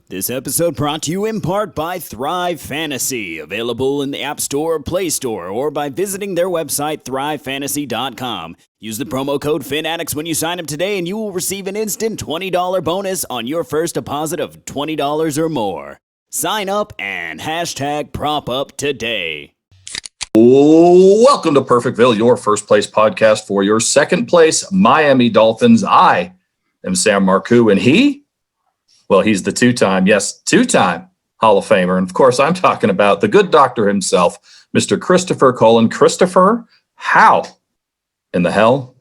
This episode brought to you in part by Thrive Fantasy, available in the App Store, Play Store, or by visiting their website, thrivefantasy.com. Use the promo code FINADDICTS when you sign up today, and you will receive an instant $20 bonus on your first deposit of $20 or more. Sign up and hashtag prop up today. Welcome to Perfectville, your first place podcast for your second place Miami Dolphins. I am Sam Marcoux, and he's the two-time Hall of Famer. And of course, I'm talking about the good doctor himself, Mr. Christopher Cullen. Christopher, how in the hell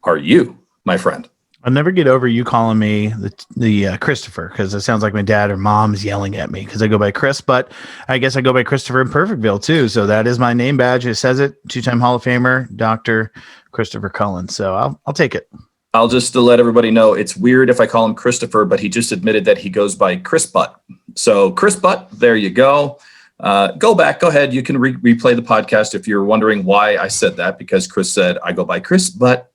are you, my friend? I'll never get over you calling me the Christopher, because it sounds like my dad or mom's yelling at me because I go by Chris, but I guess I go by Christopher in Perfectville too. So that is my name badge. It says it, two-time Hall of Famer, Dr. Christopher Cullen. So I'll take it. I'll just to let everybody know, it's weird if I call him Christopher, but he just admitted that he goes by Chris Butt. So Chris Butt, there you go. Go ahead. You can replay the podcast if you're wondering why I said that, because Chris said I go by Chris Butt,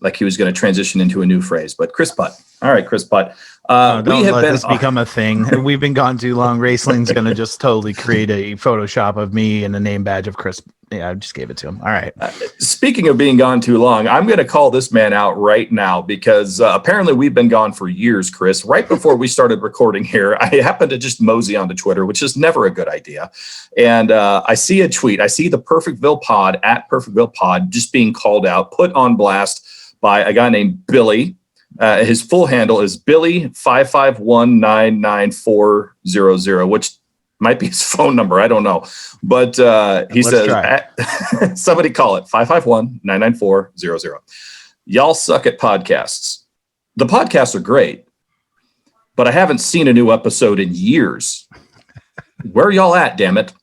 like he was going to transition into a new phrase, but Chris Butt. All right, Chris Butt. Don't let this become a thing. We've been gone too long. Raceling's going to just totally create a Photoshop of me and a name badge of Chris. Yeah, I just gave it to him. All right. Speaking of being gone too long, I'm going to call this man out right now because apparently we've been gone for years, Chris. Right before we started recording here, I happened to just mosey onto Twitter, which is never a good idea. And I see a tweet. I see the Perfectville Pod, at Perfectville Pod, just being called out, put on blast by a guy named Billy. His full handle is Billy5519940, which might be his phone number. I don't know. But he says, somebody call it 551-994-00. Y'all suck at podcasts. The podcasts are great, but I haven't seen a new episode in years. Where are y'all at, damn it?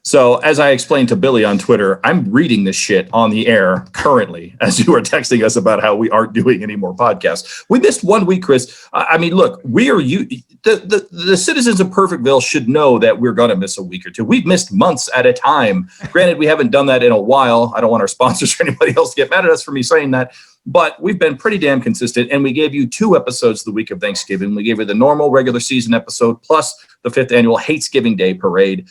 So as I explained to Billy on Twitter, I'm reading this shit on the air currently as you are texting us about how we aren't doing any more podcasts. We missed 1 week, Chris. I mean, look, the citizens of Perfectville should know that we're going to miss a week or two. We've missed months at a time. Granted, we haven't done that in a while. I don't want our sponsors or anybody else to get mad at us for me saying that. But we've been pretty damn consistent, and we gave you 2 episodes the week of Thanksgiving. We gave you the normal regular season episode plus the 5th annual Hatesgiving Day parade.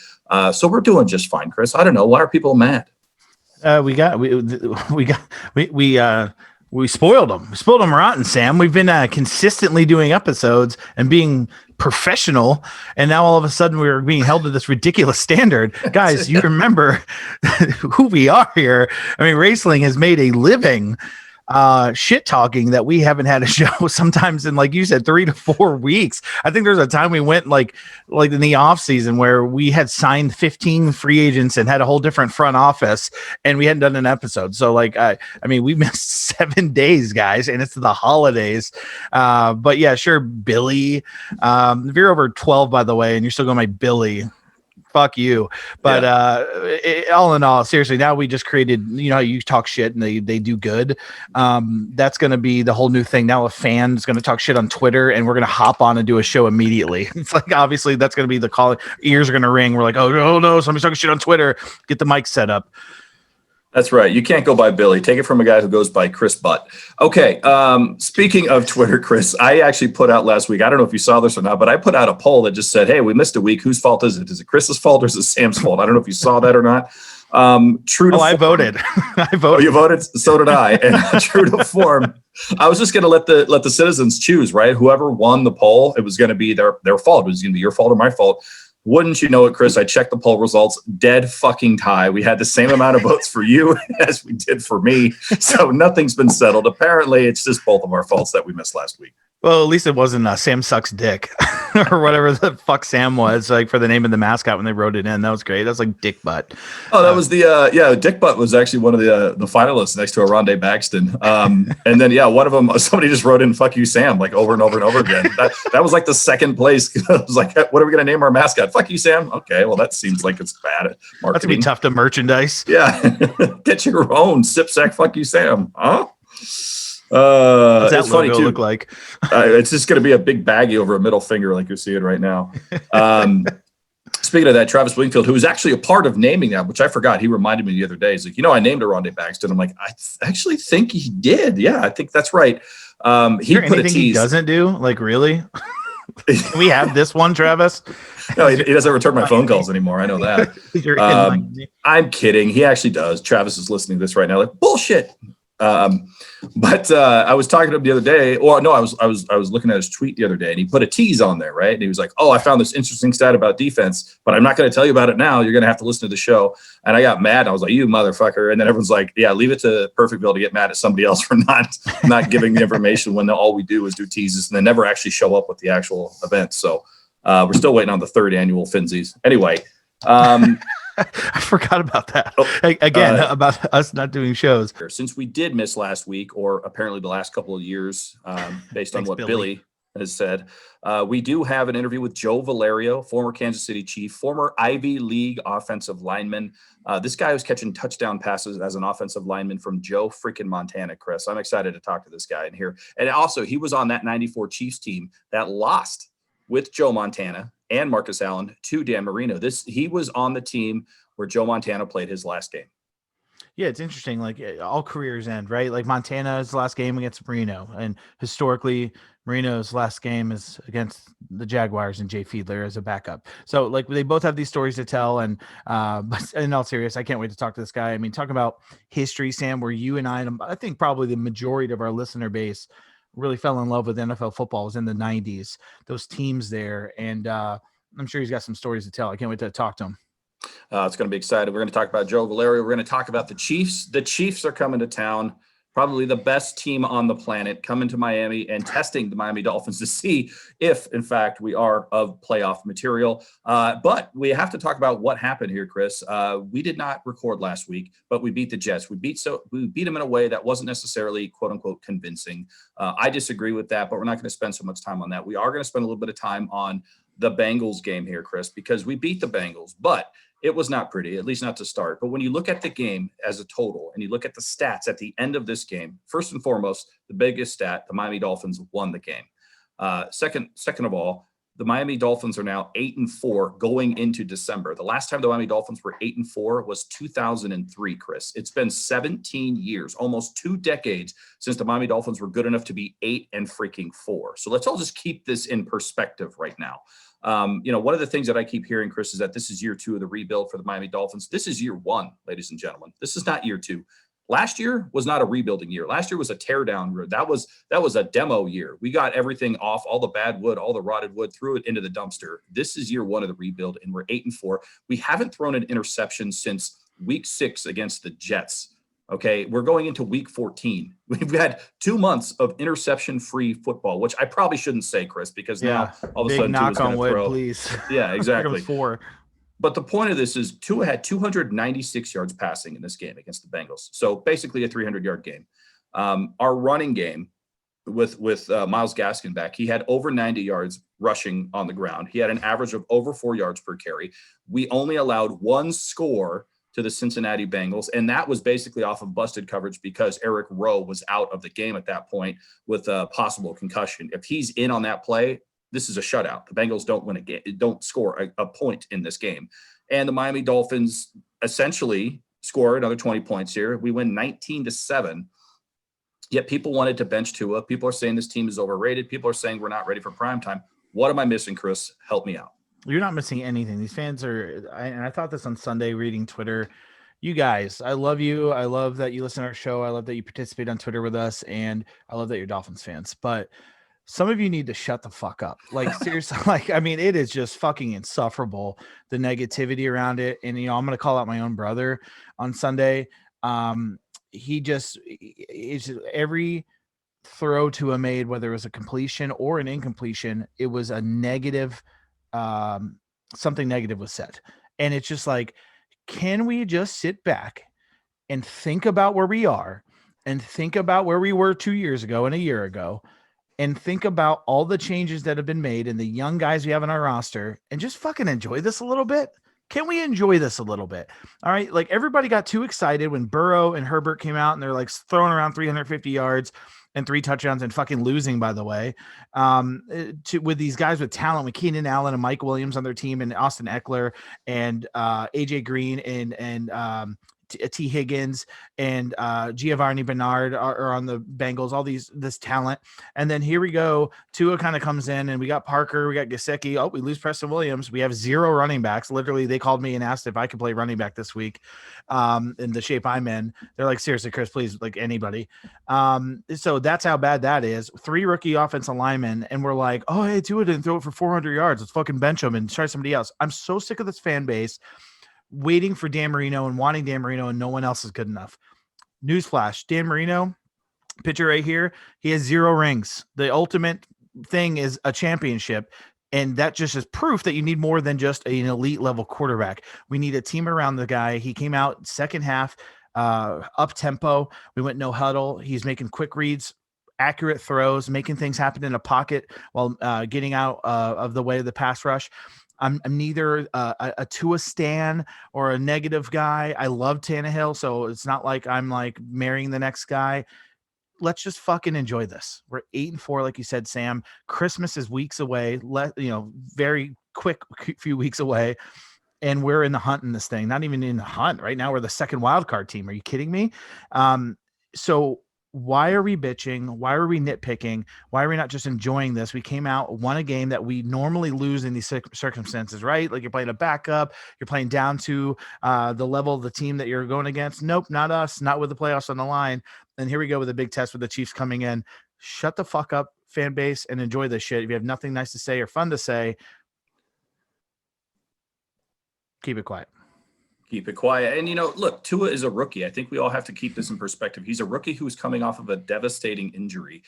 So we're doing just fine, Chris. I don't know. Why are people mad? We spoiled them. We spoiled them rotten, Sam. We've been consistently doing episodes and being professional, and now all of a sudden we're being held to this ridiculous standard. Guys, you remember who we are here. I mean, Raceling has made a living shit talking that we haven't had a show sometimes in, like you said, 3 to 4 weeks. I think there's a time we went like in the off season where we had signed 15 free agents and had a whole different front office, and we hadn't done an episode. So I mean, we missed 7 days, guys, and it's the holidays. But yeah, sure, Billy. If you're over 12, by the way, and you're still going by Billy, fuck you. But all in all, seriously, now we just created, you talk shit and they do good. That's going to be the whole new thing. Now a fan is going to talk shit on Twitter and we're going to hop on and do a show immediately. It's like, obviously that's going to be the call. Ears are going to ring. We're like, oh no, somebody's talking shit on Twitter. Get the mic set up. That's right. You can't go by Billy. Take it from a guy who goes by Chris Butt. Okay. Speaking of Twitter, Chris, I actually put out last week, I don't know if you saw this or not, but I put out a poll that just said, hey, we missed a week. Whose fault is it? Is it Chris's fault or is it Sam's fault? I don't know if you saw that or not. I voted. I voted. Oh, you voted? So did I. And true to form, I was just going to let the citizens choose, right? Whoever won the poll, it was going to be their fault. It was going to be your fault or my fault. Wouldn't you know it, Chris? I checked the poll results. Dead fucking tie. We had the same amount of votes for you as we did for me. So nothing's been settled. Apparently, it's just both of our faults that we missed last week. Well, at least it wasn't Sam Sucks Dick or whatever the fuck Sam was, like, for the name of the mascot when they wrote it in. That was great. That was like Dick Butt. Oh, that was Dick Butt was actually one of the finalists next to Aronde Baxton. And then, one of them, somebody just wrote in "fuck you, Sam," like over and over and over again. That was like the second place. I was like, what are we going to name our mascot? Fuck you, Sam. Okay, well, that seems like it's bad at marketing. That's going to be tough to merchandise. Yeah. Get your own sip sack, fuck you, Sam. Huh? What's that logo look like? It's just going to be a big baggie over a middle finger like you're seeing right now. Speaking of that, Travis Wingfield, who was actually a part of naming that, which I forgot, he reminded me the other day. He's like, I named Aronde Baxton. I'm like, I actually think he did. Yeah, I think that's right. He put a tease. He doesn't do? Like, really? Can we have this one, Travis? No, he doesn't return my phone calls anymore. I know that. I'm kidding. He actually does. Travis is listening to this right now. Like, bullshit. But I was talking to him the other day. Or no, I was looking at his tweet the other day, and he put a tease on there, right? And he was like, "Oh, I found this interesting stat about defense, but I'm not going to tell you about it now. You're going to have to listen to the show." And I got mad. I was like, "You motherfucker!" And then everyone's like, "Yeah, leave it to Perfectville to get mad at somebody else for not giving the information when all we do is do teases and then never actually show up with the actual event." So we're still waiting on the 3rd annual Finzies. Anyway. I forgot about that. Again, about us not doing shows. Since we did miss last week, or apparently the last couple of years, based on what Billy has said, we do have an interview with Joe Valerio, former Kansas City Chief, former Ivy League offensive lineman. This guy was catching touchdown passes as an offensive lineman from Joe freaking Montana, Chris. I'm excited to talk to this guy in here. And also, he was on that 94 Chiefs team that lost with Joe Montana and Marcus Allen to Dan Marino. He was on the team where Joe Montana played his last game. Yeah, it's interesting. Like, all careers end, right? Like, Montana's last game against Marino, and historically Marino's last game is against the Jaguars and Jay Fiedler as a backup. So, like, they both have these stories to tell. And but in all seriousness, I can't wait to talk to this guy. I mean, talking about history, Sam, where you and I think probably the majority of our listener base really fell in love with NFL football was in the 90s, those teams there. And I'm sure he's got some stories to tell. I can't wait to talk to him. It's going to be exciting. We're going to talk about Joe Valerio. We're going to talk about the Chiefs. The Chiefs are coming to town, probably the best team on the planet, coming to Miami and testing the Miami Dolphins to see if, in fact, we are of playoff material. But we have to talk about what happened here, Chris. We did not record last week, but we beat the Jets. We beat them in a way that wasn't necessarily, quote unquote, convincing. I disagree with that, but we're not going to spend so much time on that. We are going to spend a little bit of time on the Bengals game here, Chris, because we beat the Bengals, but it was not pretty, at least not to start. But when you look at the game as a total and you look at the stats at the end of this game, first and foremost, the biggest stat, the Miami Dolphins won the game. Second of all, the Miami Dolphins are now 8-4 going into December. The last time the Miami Dolphins were 8-4 was 2003, Chris. It's been 17 years, almost 2 decades since the Miami Dolphins were good enough to be 8-4. So let's all just keep this in perspective right now. One of the things that I keep hearing, Chris, is that this is year 2 of the rebuild for the Miami Dolphins. This is year 1, ladies and gentlemen. This is not year 2. Last year was not a rebuilding year. Last year was a teardown year. That was a demo year. We got everything off, all the bad wood, all the rotted wood, threw it into the dumpster. This is year 1 of the rebuild, and we're 8-4. We haven't thrown an interception since week 6 against the Jets. Okay, we're going into week 14. We've had 2 months of interception-free football, which I probably shouldn't say, Chris, because now all of a sudden knock on wood, throw. Please. Yeah, exactly. 4. But the point of this is Tua had 296 yards passing in this game against the Bengals. So basically a 300-yard game. Our running game with Myles Gaskin back, he had over 90 yards rushing on the ground. He had an average of over 4 yards per carry. We only allowed 1 score to the Cincinnati Bengals, and that was basically off of busted coverage because Eric Rowe was out of the game at that point with a possible concussion. If he's in on that play, this is a shutout. The Bengals don't win a game, don't score a point in this game. And the Miami Dolphins essentially score another 20 points here. We win 19-7. Yet people wanted to bench Tua. People are saying this team is overrated. People are saying we're not ready for prime time. What am I missing, Chris? Help me out. You're not missing anything. These fans are, and I thought this on Sunday reading Twitter. You guys, I love you. I love that you listen to our show. I love that you participate on Twitter with us. And I love that you're Dolphins fans. But some of you need to shut the fuck up. Like, seriously, it is just fucking insufferable, the negativity around it. And, I'm going to call out my own brother on Sunday. Every throw Tua made, whether it was a completion or an incompletion, it was a negative, something negative was said. And it's just like, can we just sit back and think about where we are and think about where we were 2 years ago and a year ago and think about all the changes that have been made and the young guys we have on our roster and just fucking enjoy this a little bit? Can we enjoy this a little bit? All right. Like, everybody got too excited when Burrow and Herbert came out and they're like throwing around 350 yards and 3 touchdowns and fucking losing, by the way, with these guys with talent, with Keenan Allen and Mike Williams on their team and Austin Eckler and AJ Green and T. Higgins and Giovanni Bernard are on the Bengals, all this talent. And then here we go. Tua kind of comes in, and we got Parker, we got Gesicki. Oh, we lose Preston Williams. We have 0 running backs. Literally, they called me and asked if I could play running back this week in the shape I'm in. They're like, seriously, Chris, please, like anybody. So that's how bad that is. 3 rookie offensive linemen, and we're like, oh, hey, Tua didn't throw it for 400 yards. Let's fucking bench him and try somebody else. I'm so sick of this fan base waiting for Dan Marino and wanting Dan Marino, and no one else is good enough. Newsflash, Dan Marino, picture right here, he has 0 rings. The ultimate thing is a championship, and that just is proof that you need more than just an elite level quarterback. We need a team around the guy. He came out second half, up tempo. We went no huddle. He's making quick reads, accurate throws, making things happen in a pocket while getting out of the way of the pass rush. I'm neither a Tua stan or a negative guy. I love Tannehill, so it's not like I'm like marrying the next guy. Let's just fucking enjoy this. We're 8-4, like you said, Sam. Christmas is weeks away. Very quick few weeks away, and we're in the hunt in this thing. Not even in the hunt right now. We're the second wild card team. Are you kidding me? So why are we bitching? Why are we nitpicking? Why are we not just enjoying this? We came out, won a game that we normally lose in these circumstances, right? Like you're playing a backup, you're playing down to the level of the team that you're going against. Nope, not us, not with the playoffs on the line. And here we go with a big test with the Chiefs coming in. Shut the fuck up, fan base, and enjoy this shit. If you have nothing nice to say or fun to say, keep it quiet. Keep it quiet. And, look, Tua is a rookie. I think we all have to keep this in perspective. He's a rookie who's coming off of a devastating injury.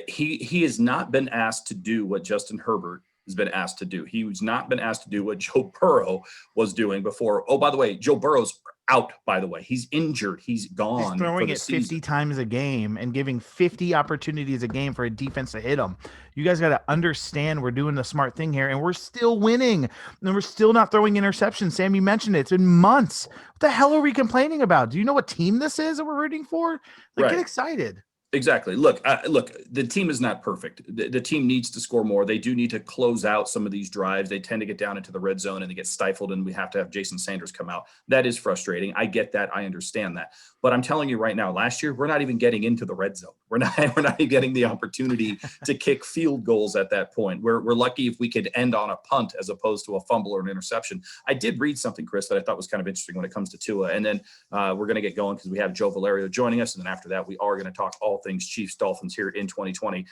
He has not been asked to do what Justin Herbert has been asked to do. He's not been asked to do what Joe Burrow was doing before. Oh, by the way, Joe Burrow's out, by the way. He's injured. He's gone. He's throwing it 50 times a game and giving 50 opportunities a game for a defense to hit him. You guys got to understand we're doing the smart thing here, and we're still winning. And we're still not throwing interceptions. Sam, you mentioned it. It's been months. What the hell are we complaining about? Do you know what team this is that we're rooting for? Get excited. Exactly. Look, the team is not perfect. The team needs to score more. They do need to close out some of these drives. They tend to get down into the red zone and they get stifled, and we have to have Jason Sanders come out. That is frustrating. I get that. I understand that. But I'm telling you right now, last year, we're not even getting into the red zone. We're not even getting the opportunity to kick field goals at that point. We're lucky if we could end on a punt as opposed to a fumble or an interception. I did read something, Chris, that I thought was kind of interesting when it comes to Tua. And then we're going to get going because we have Joe Valerio joining us. And then after that, we are going to talk all things Chiefs Dolphins here in 2020.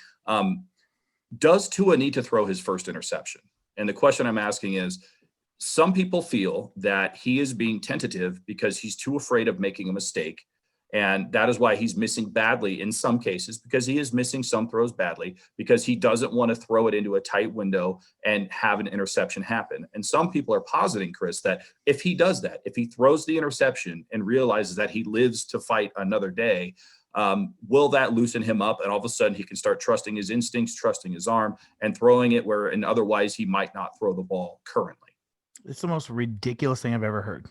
Does Tua need to throw his first interception? And the question I'm asking is, some people feel that he is being tentative because he's too afraid of making a mistake. And that is why he's missing badly in some cases, because he is missing some throws badly, because he doesn't want to throw it into a tight window and have an interception happen. And some people are positing, Chris, that if he does that, if he throws the interception and realizes that he lives to fight another day, will that loosen him up? And all of a sudden he can start trusting his instincts, trusting his arm, and throwing it where, and otherwise he might not throw the ball currently. It's the most ridiculous thing I've ever heard.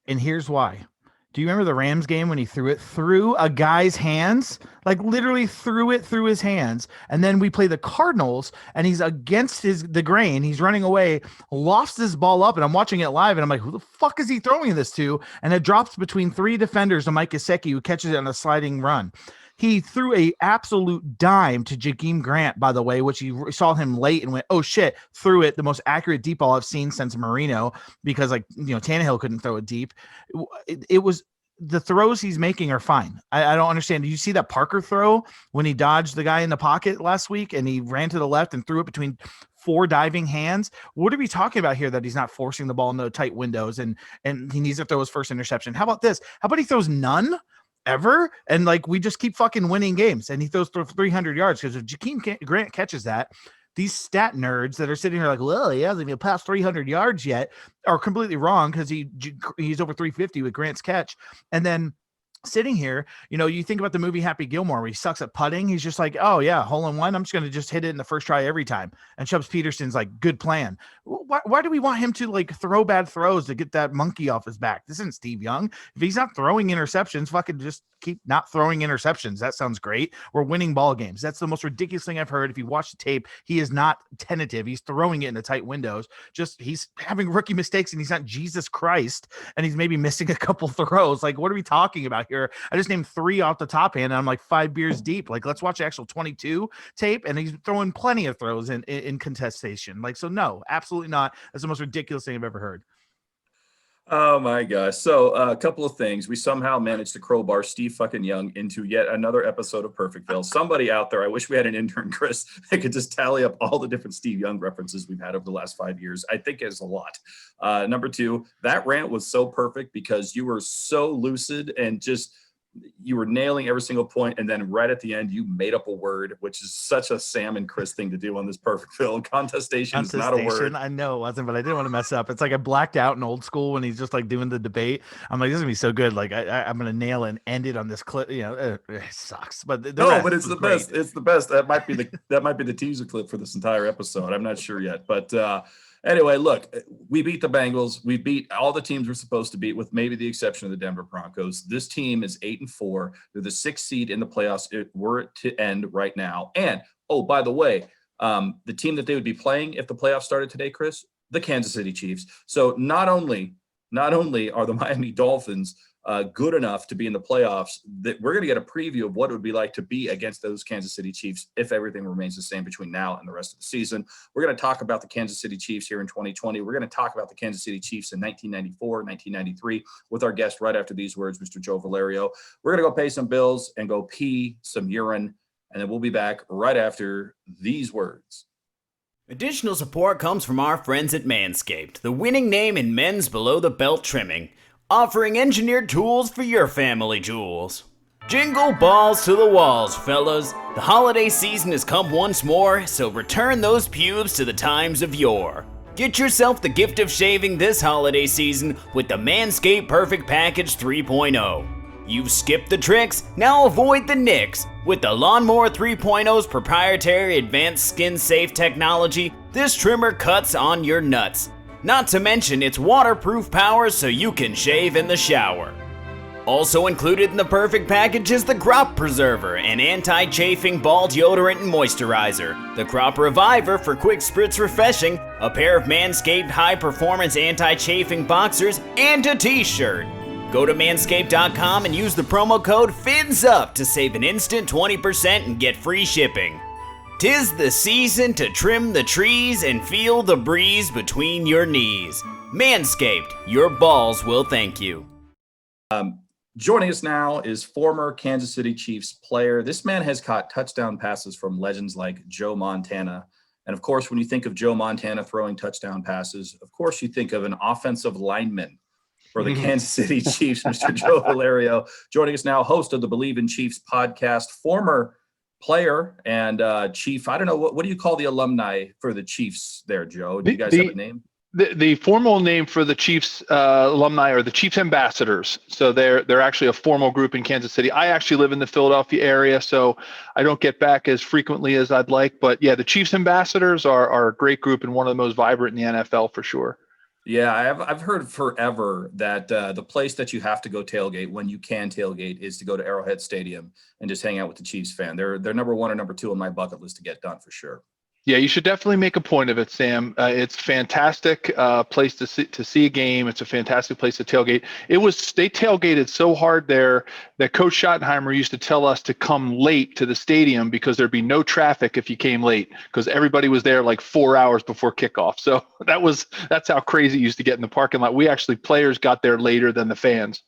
And here's why. Do you remember the Rams game when he threw it through a guy's hands? Like literally threw it through his hands. And then we play the Cardinals and he's against the grain. He's running away, lofts this ball up, and I'm watching it live and I'm like, who the fuck is he throwing this to? And it drops between 3 defenders to Mike Gesicki, who catches it on a sliding run. He threw a absolute dime to Jakeem Grant, by the way, which you saw him late and went, oh shit, threw it. The most accurate deep ball I've seen since Marino, because Tannehill couldn't throw it deep. It was the throws he's making are fine. I don't understand. Did you see that Parker throw when he dodged the guy in the pocket last week and he ran to the left and threw it between 4 diving hands? What are we talking about here that he's not forcing the ball into tight windows and he needs to throw his first interception? How about this? How about he throws none? Ever, and we just keep fucking winning games, and he throws for 300 yards, because if Jakeem Grant catches that, these stat nerds that are sitting here like, well, he hasn't even passed 300 yards yet, are completely wrong, because he's over 350 with Grant's catch. And then sitting here, you think about the movie Happy Gilmore where he sucks at putting. He's just like, oh yeah, hole in one. I'm just going to just hit it in the first try every time. And Chubbs Peterson's like, good plan. Why do we want him to like throw bad throws to get that monkey off his back? This isn't Steve Young. If he's not throwing interceptions, fucking just keep not throwing interceptions. That sounds great. We're winning ball games. That's the most ridiculous thing I've heard. If you watch the tape, he is not tentative. He's throwing it in the tight windows. Just he's having rookie mistakes and he's not Jesus Christ. And he's maybe missing a couple throws. Like, what are we talking about here? I just named 3 off the top hand and I'm like 5 beers deep. Like, let's watch the actual 22 tape. And he's throwing plenty of throws in contestation. Like, so no, absolutely not. That's the most ridiculous thing I've ever heard. Oh my gosh. So a couple of things. We somehow managed to crowbar Steve fucking Young into yet another episode of Perfectville. Somebody out there, I wish we had an intern, Chris, that could just tally up all the different Steve Young references we've had over the last 5 years. I think it's a lot. Number 2, that rant was so perfect because you were so lucid and just you were nailing every single point, and then right at the end you made up a word, which is such a Sam and Chris thing to do on this Perfectville. Contestation is not a word. I know it wasn't, but I didn't want to mess up. It's like I blacked out in old school when he's just like doing the debate. I'm like, this is gonna be so good. Like I'm gonna nail it and end it on this clip. It sucks, but but it's the best. It's the best. That might be the teaser clip for this entire episode. I'm not sure yet, but anyway, look, we beat the Bengals. We beat all the teams we're supposed to beat, with maybe the exception of the Denver Broncos. This team is 8-4. They're the 6th seed in the playoffs. Were it to end right now. And, oh, by the way, the team that they would be playing if the playoffs started today, Chris, the Kansas City Chiefs. So not only are the Miami Dolphins good enough to be in the playoffs, that we're going to get a preview of what it would be like to be against those Kansas City Chiefs if everything remains the same between now and the rest of the season. We're going to talk about the Kansas City Chiefs here in 2020. We're going to talk about the Kansas City Chiefs in 1994, 1993 with our guest right after these words, Mr. Joe Valerio. We're going to go pay some bills and go pee some urine, and then we'll be back right after these words. Additional support comes from our friends at Manscaped, the winning name in men's below-the-belt trimming, offering engineered tools for your family jewels. Jingle balls to the walls, fellas. The holiday season has come once more, so return those pubes to the times of yore. Get yourself the gift of shaving this holiday season with the Manscaped Perfect Package 3.0. You've skipped the tricks, now avoid the nicks. With the Lawnmower 3.0's proprietary advanced skin-safe technology, this trimmer cuts on your nuts. Not to mention its waterproof power so you can shave in the shower. Also included in the Perfect Package is the Crop Preserver, an anti-chafing ball deodorant and moisturizer, the Crop Reviver for quick spritz refreshing, a pair of Manscaped high-performance anti-chafing boxers, and a t-shirt. Go to manscaped.com and use the promo code FINSUP to save an instant 20% and get free shipping. 'Tis the season to trim the trees and feel the breeze between your knees. Manscaped, your balls will thank you. Joining us now is former Kansas City Chiefs player. This man has caught touchdown passes from legends like Joe Montana. And of course, when you think of Joe Montana throwing touchdown passes, of course you think of an offensive lineman for the Kansas City Chiefs, Mr. Joe Valerio. Joining us now, host of the BLEAV Chiefs podcast, former player and Chief. I don't know, what do you call the alumni for the Chiefs there, Joe? Do you guys have a name? The formal name for the Chiefs alumni are the Chiefs Ambassadors. So they're actually a formal group in Kansas City. I actually live in the Philadelphia area, so I don't get back as frequently as I'd like. But yeah, the Chiefs Ambassadors are a great group and one of the most vibrant in the NFL for sure. Yeah, I've heard forever that the place that you have to go tailgate when you can tailgate is to go to Arrowhead Stadium and just hang out with the Chiefs fan. They're number 1 or number 2 on my bucket list to get done for sure. Yeah, you should definitely make a point of it, Sam. It's a fantastic place to see a game. It's a fantastic place to tailgate. They tailgated so hard there that Coach Schottenheimer used to tell us to come late to the stadium because there'd be no traffic if you came late because everybody was there like 4 hours before kickoff. So that's how crazy it used to get in the parking lot. Players got there later than the fans.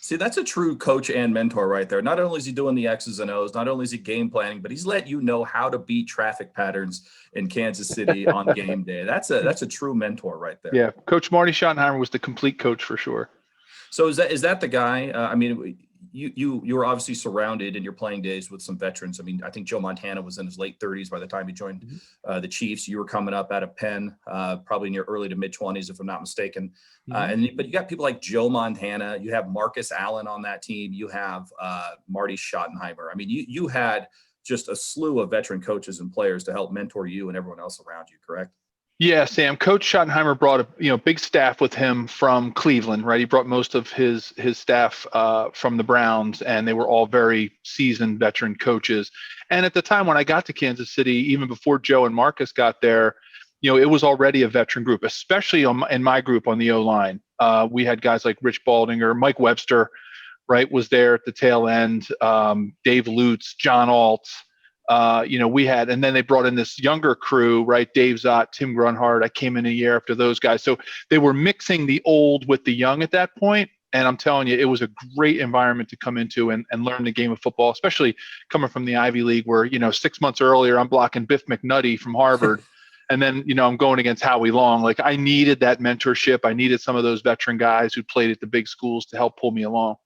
See, that's a true coach and mentor right there. Not only is he doing the X's and O's, not only is he game planning, but he's let you know how to beat traffic patterns in Kansas City on game day. That's a true mentor right there. Yeah, Coach Marty Schottenheimer was the complete coach for sure. So is that the guy? you were obviously surrounded in your playing days with some veterans. I mean, I think Joe Montana was in his late 30s by the time he joined the Chiefs. You were coming up out of Penn, probably in your early to mid 20s, if I'm not mistaken. But you got people like Joe Montana. You have Marcus Allen on that team. You have Marty Schottenheimer. I mean, you had just a slew of veteran coaches and players to help mentor you and everyone else around you, correct? Yeah, Sam. Coach Schottenheimer brought a big staff with him from Cleveland, right? He brought most of his staff from the Browns, and they were all very seasoned veteran coaches. And at the time when I got to Kansas City, even before Joe and Marcus got there, it was already a veteran group, especially in my group on the O-line. We had guys like Rich Baldinger, Mike Webster, right, was there at the tail end, Dave Lutz, John Alt. We had, and then they brought in this younger crew, right? Dave Zott, Tim Grunhard. I came in a year after those guys. So they were mixing the old with the young at that point. And I'm telling you, it was a great environment to come into and learn the game of football, especially coming from the Ivy League where, 6 months earlier, I'm blocking Biff McNutty from Harvard. And then, I'm going against Howie Long. Like, I needed that mentorship. I needed some of those veteran guys who played at the big schools to help pull me along.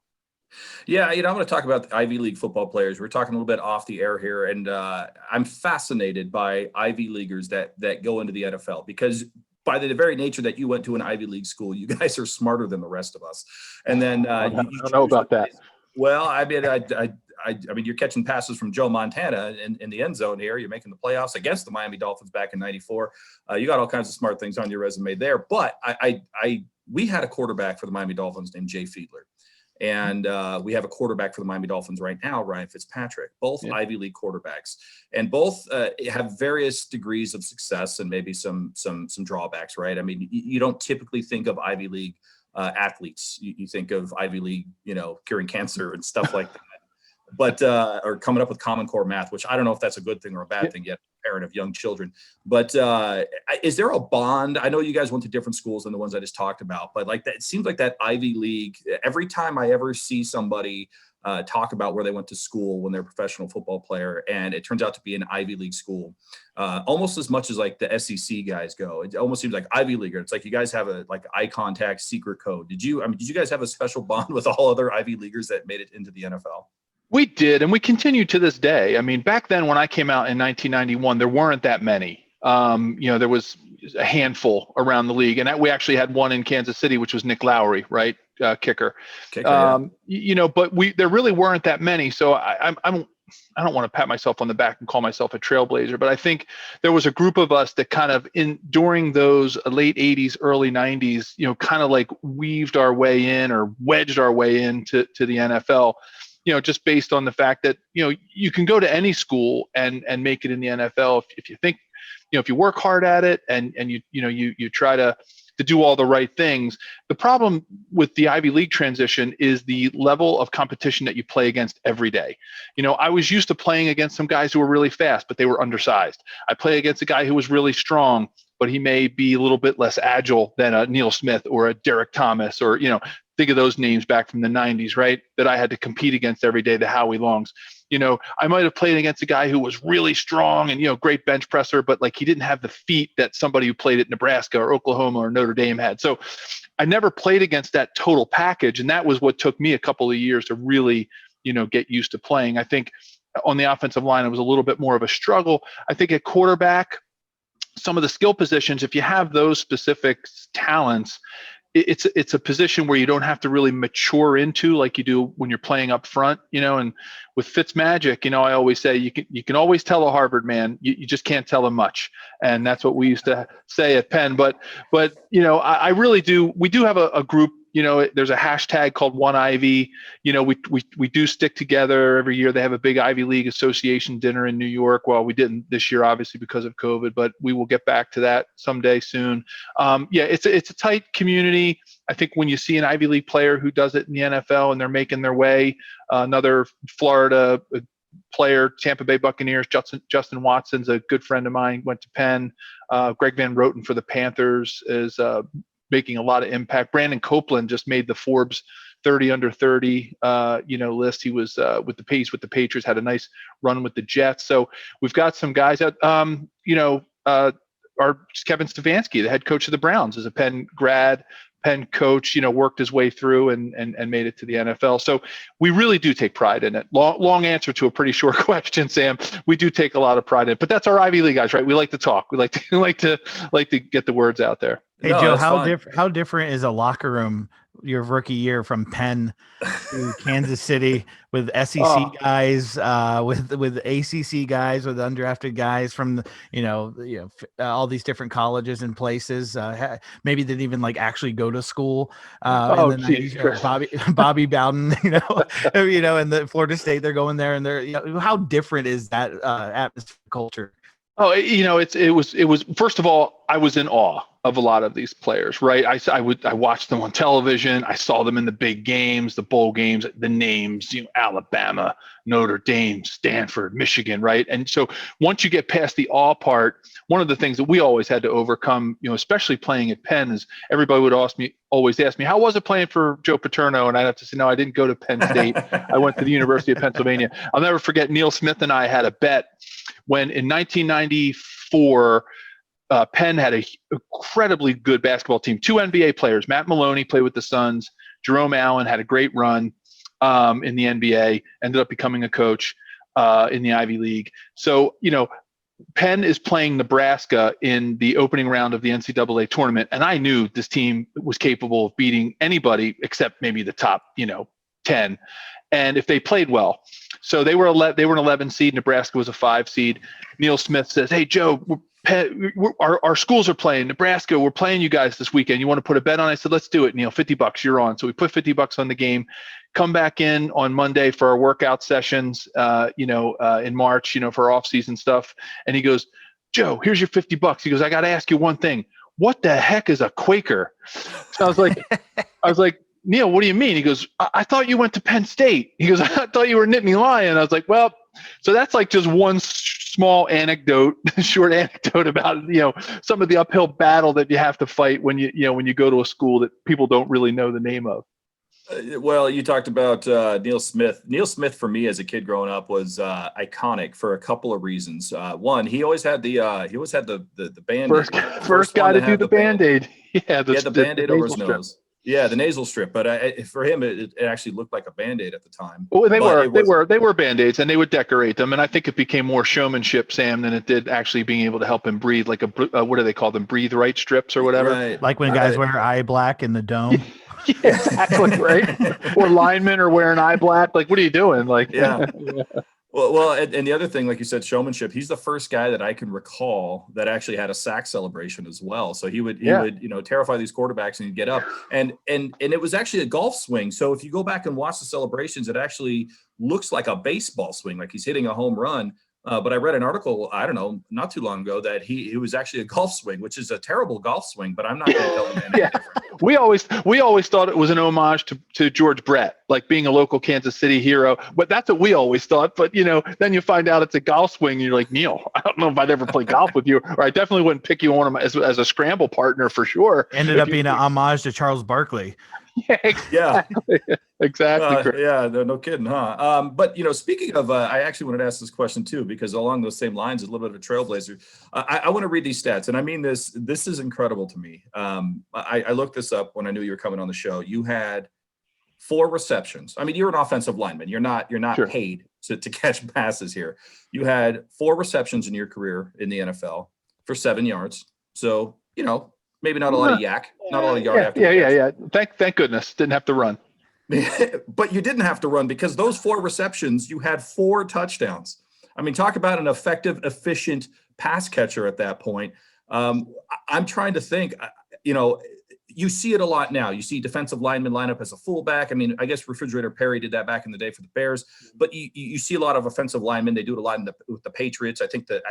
Yeah, I'm going to talk about the Ivy League football players. We're talking a little bit off the air here, and I'm fascinated by Ivy Leaguers that go into the NFL, because by the very nature that you went to an Ivy League school, you guys are smarter than the rest of us. And then I don't know about that. Well, I mean, you're catching passes from Joe Montana in the end zone here. You're making the playoffs against the Miami Dolphins back in '94. You got all kinds of smart things on your resume there. But we had a quarterback for the Miami Dolphins named Jay Fiedler. And we have a quarterback for the Miami Dolphins right now, Ryan Fitzpatrick, both Ivy League quarterbacks, and both have various degrees of success and maybe some drawbacks, right? I mean, you don't typically think of Ivy League athletes. You think of Ivy League, curing cancer and stuff like that, but or coming up with Common Core math, which I don't know if that's a good thing or a bad thing yet. Parent of young children, but is there a bond? I know you guys went to different schools than the ones I just talked about, but like that, it seems like that Ivy League. Every time I ever see somebody talk about where they went to school when they're a professional football player, and it turns out to be an Ivy League school, almost as much as like the SEC guys go, it almost seems like Ivy Leaguer. It's like you guys have a eye contact secret code. Did you guys have a special bond with all other Ivy Leaguers that made it into the NFL? We did, and we continue to this day. I mean, back then when I came out in 1991, there weren't that many. There was a handful around the league, and we actually had one in Kansas City, which was Nick Lowry, right, kicker. But there really weren't that many. So I don't want to pat myself on the back and call myself a trailblazer, but I think there was a group of us that kind of during those late 80s, early 90s, kind of like weaved our way in or wedged our way into the NFL. Just based on the fact that, you can go to any school and make it in the NFL if you think, if you work hard at it and you try to do all the right things. The problem with the Ivy League transition is the level of competition that you play against every day. I was used to playing against some guys who were really fast, but they were undersized. I play against a guy who was really strong, but he may be a little bit less agile than a Neil Smith or a Derek Thomas or, think of those names back from the 90s, right? That I had to compete against every day, the Howie Longs. I might have played against a guy who was really strong and, great bench presser, but like he didn't have the feet that somebody who played at Nebraska or Oklahoma or Notre Dame had. So I never played against that total package. And that was what took me a couple of years to really, get used to playing. I think on the offensive line, it was a little bit more of a struggle. I think at quarterback, some of the skill positions, if you have those specific talents, it's a position where you don't have to really mature into like you do when you're playing up front, and with Fitzmagic, I always say you can always tell a Harvard man, you just can't tell him much. And that's what we used to say at Penn. But I really do. We do have a group, there's a hashtag called One Ivy. We do stick together every year. They have a big Ivy League Association dinner in New York. Well, we didn't this year, obviously, because of COVID, but we will get back to that someday soon. It's a tight community. I think when you see an Ivy League player who does it in the NFL and they're making their way, another Florida player, Tampa Bay Buccaneers, Justin Watson's a good friend of mine, went to Penn. Greg Van Roten for the Panthers is making a lot of impact. Brandon Copeland just made the Forbes 30 under 30, list. He was with the Patriots, had a nice run with the Jets. So we've got some guys out, our Kevin Stefanski, the head coach of the Browns, is a Penn grad, Penn coach, worked his way through and made it to the NFL. So we really do take pride in it. Long answer to a pretty short question, Sam. We do take a lot of pride in it, but that's our Ivy League guys, right? We like to talk. We like to get the words out there. Hey, Joe, how different is a locker room your rookie year from Penn to Kansas City with SEC guys, with ACC guys, with undrafted guys from all these different colleges and places. Maybe didn't even actually go to school. Bobby Bowden, and the Florida State, they're going there, and they're how different is that atmosphere, culture? Oh, it was first of all, I was in awe of a lot of these players, right? I watched them on television. I saw them in the big games, the bowl games, the names, Alabama, Notre Dame, Stanford, Michigan, right? And so once you get past the awe part, one of the things that we always had to overcome, especially playing at Penn, is everybody would always ask me, how was it playing for Joe Paterno? And I'd have to say, no, I didn't go to Penn State. I went to the University of Pennsylvania. I'll never forget Neil Smith and I had a bet when in 1994, Penn had an incredibly good basketball team. 2 NBA players. Matt Maloney played with the Suns. Jerome Allen had a great run in the NBA, ended up becoming a coach in the Ivy League. So, Penn is playing Nebraska in the opening round of the NCAA tournament, and I knew this team was capable of beating anybody except maybe the top, 10. And if they played well. So they were an 11 seed. Nebraska was a 5 seed. Neil Smith says, hey, Joe, our schools are playing. Nebraska, we're playing you guys this weekend. You want to put a bet on? I said, let's do it, Neil. $50, you're on. So we put $50 on the game. Come back in on Monday for our workout sessions, in March, for off-season stuff. And he goes, Joe, here's your $50. He goes, I got to ask you one thing. What the heck is a Quaker? So I was like, Neil, what do you mean? He goes, I thought you went to Penn State. He goes, I thought you were Nittany Lion. I was like, well, so that's just one small anecdote, short anecdote about, some of the uphill battle that you have to fight when you go to a school that people don't really know the name of. Well, you talked about Neil Smith. Neil Smith, for me as a kid growing up, was iconic for a couple of reasons. One, he always had the Band-Aid. First guy to do the Band-Aid. Yeah, the Band-Aid over his nose. Yeah, the nasal strip, but for him, it actually looked like a Band-Aid at the time. Well, they were Band-Aids, and they would decorate them, and I think it became more showmanship, Sam, than it did actually being able to help him breathe, like what do they call them, breathe right strips or whatever? Right. Like when guys wear eye black in the dome. Yeah, exactly, right? Or linemen are wearing eye black. Like, what are you doing? Like, yeah. Well, and the other thing, like you said, showmanship. He's the first guy that I can recall that actually had a sack celebration as well. So he would terrify these quarterbacks and he'd get up and it was actually a golf swing. So if you go back and watch the celebrations, it actually looks like a baseball swing, like he's hitting a home run. But I read an article, I don't know, not too long ago, that he was actually a golf swing, which is a terrible golf swing, but I'm not going to tell him anything different. We always thought it was an homage to George Brett, like being a local Kansas City hero. But that's what we always thought. But, then you find out it's a golf swing. And you're like, Neil, I don't know if I'd ever play golf with you, or I definitely wouldn't pick you on as a scramble partner for sure. Ended up being an homage to Charles Barkley. Yeah, exactly. No kidding, huh? But speaking of, I actually wanted to ask this question too, because along those same lines, a little bit of a trailblazer. I want to read these stats, and I mean this. This is incredible to me. I looked this up when I knew you were coming on the show. You had 4 receptions. I mean, you're an offensive lineman. You're not Sure. paid to catch passes here. You had 4 receptions in your career in the NFL for 7 yards. So maybe not a lot of yak, not a lot of yard after. Yeah. Thank goodness, didn't have to run. But you didn't have to run because those 4 receptions, you had 4 touchdowns. I mean, talk about an effective, efficient pass catcher at that point. I'm trying to think. You see it a lot now. You see defensive linemen line up as a fullback. I mean, I guess Refrigerator Perry did that back in the day for the Bears. But you see a lot of offensive linemen. They do it a lot with the Patriots. I think the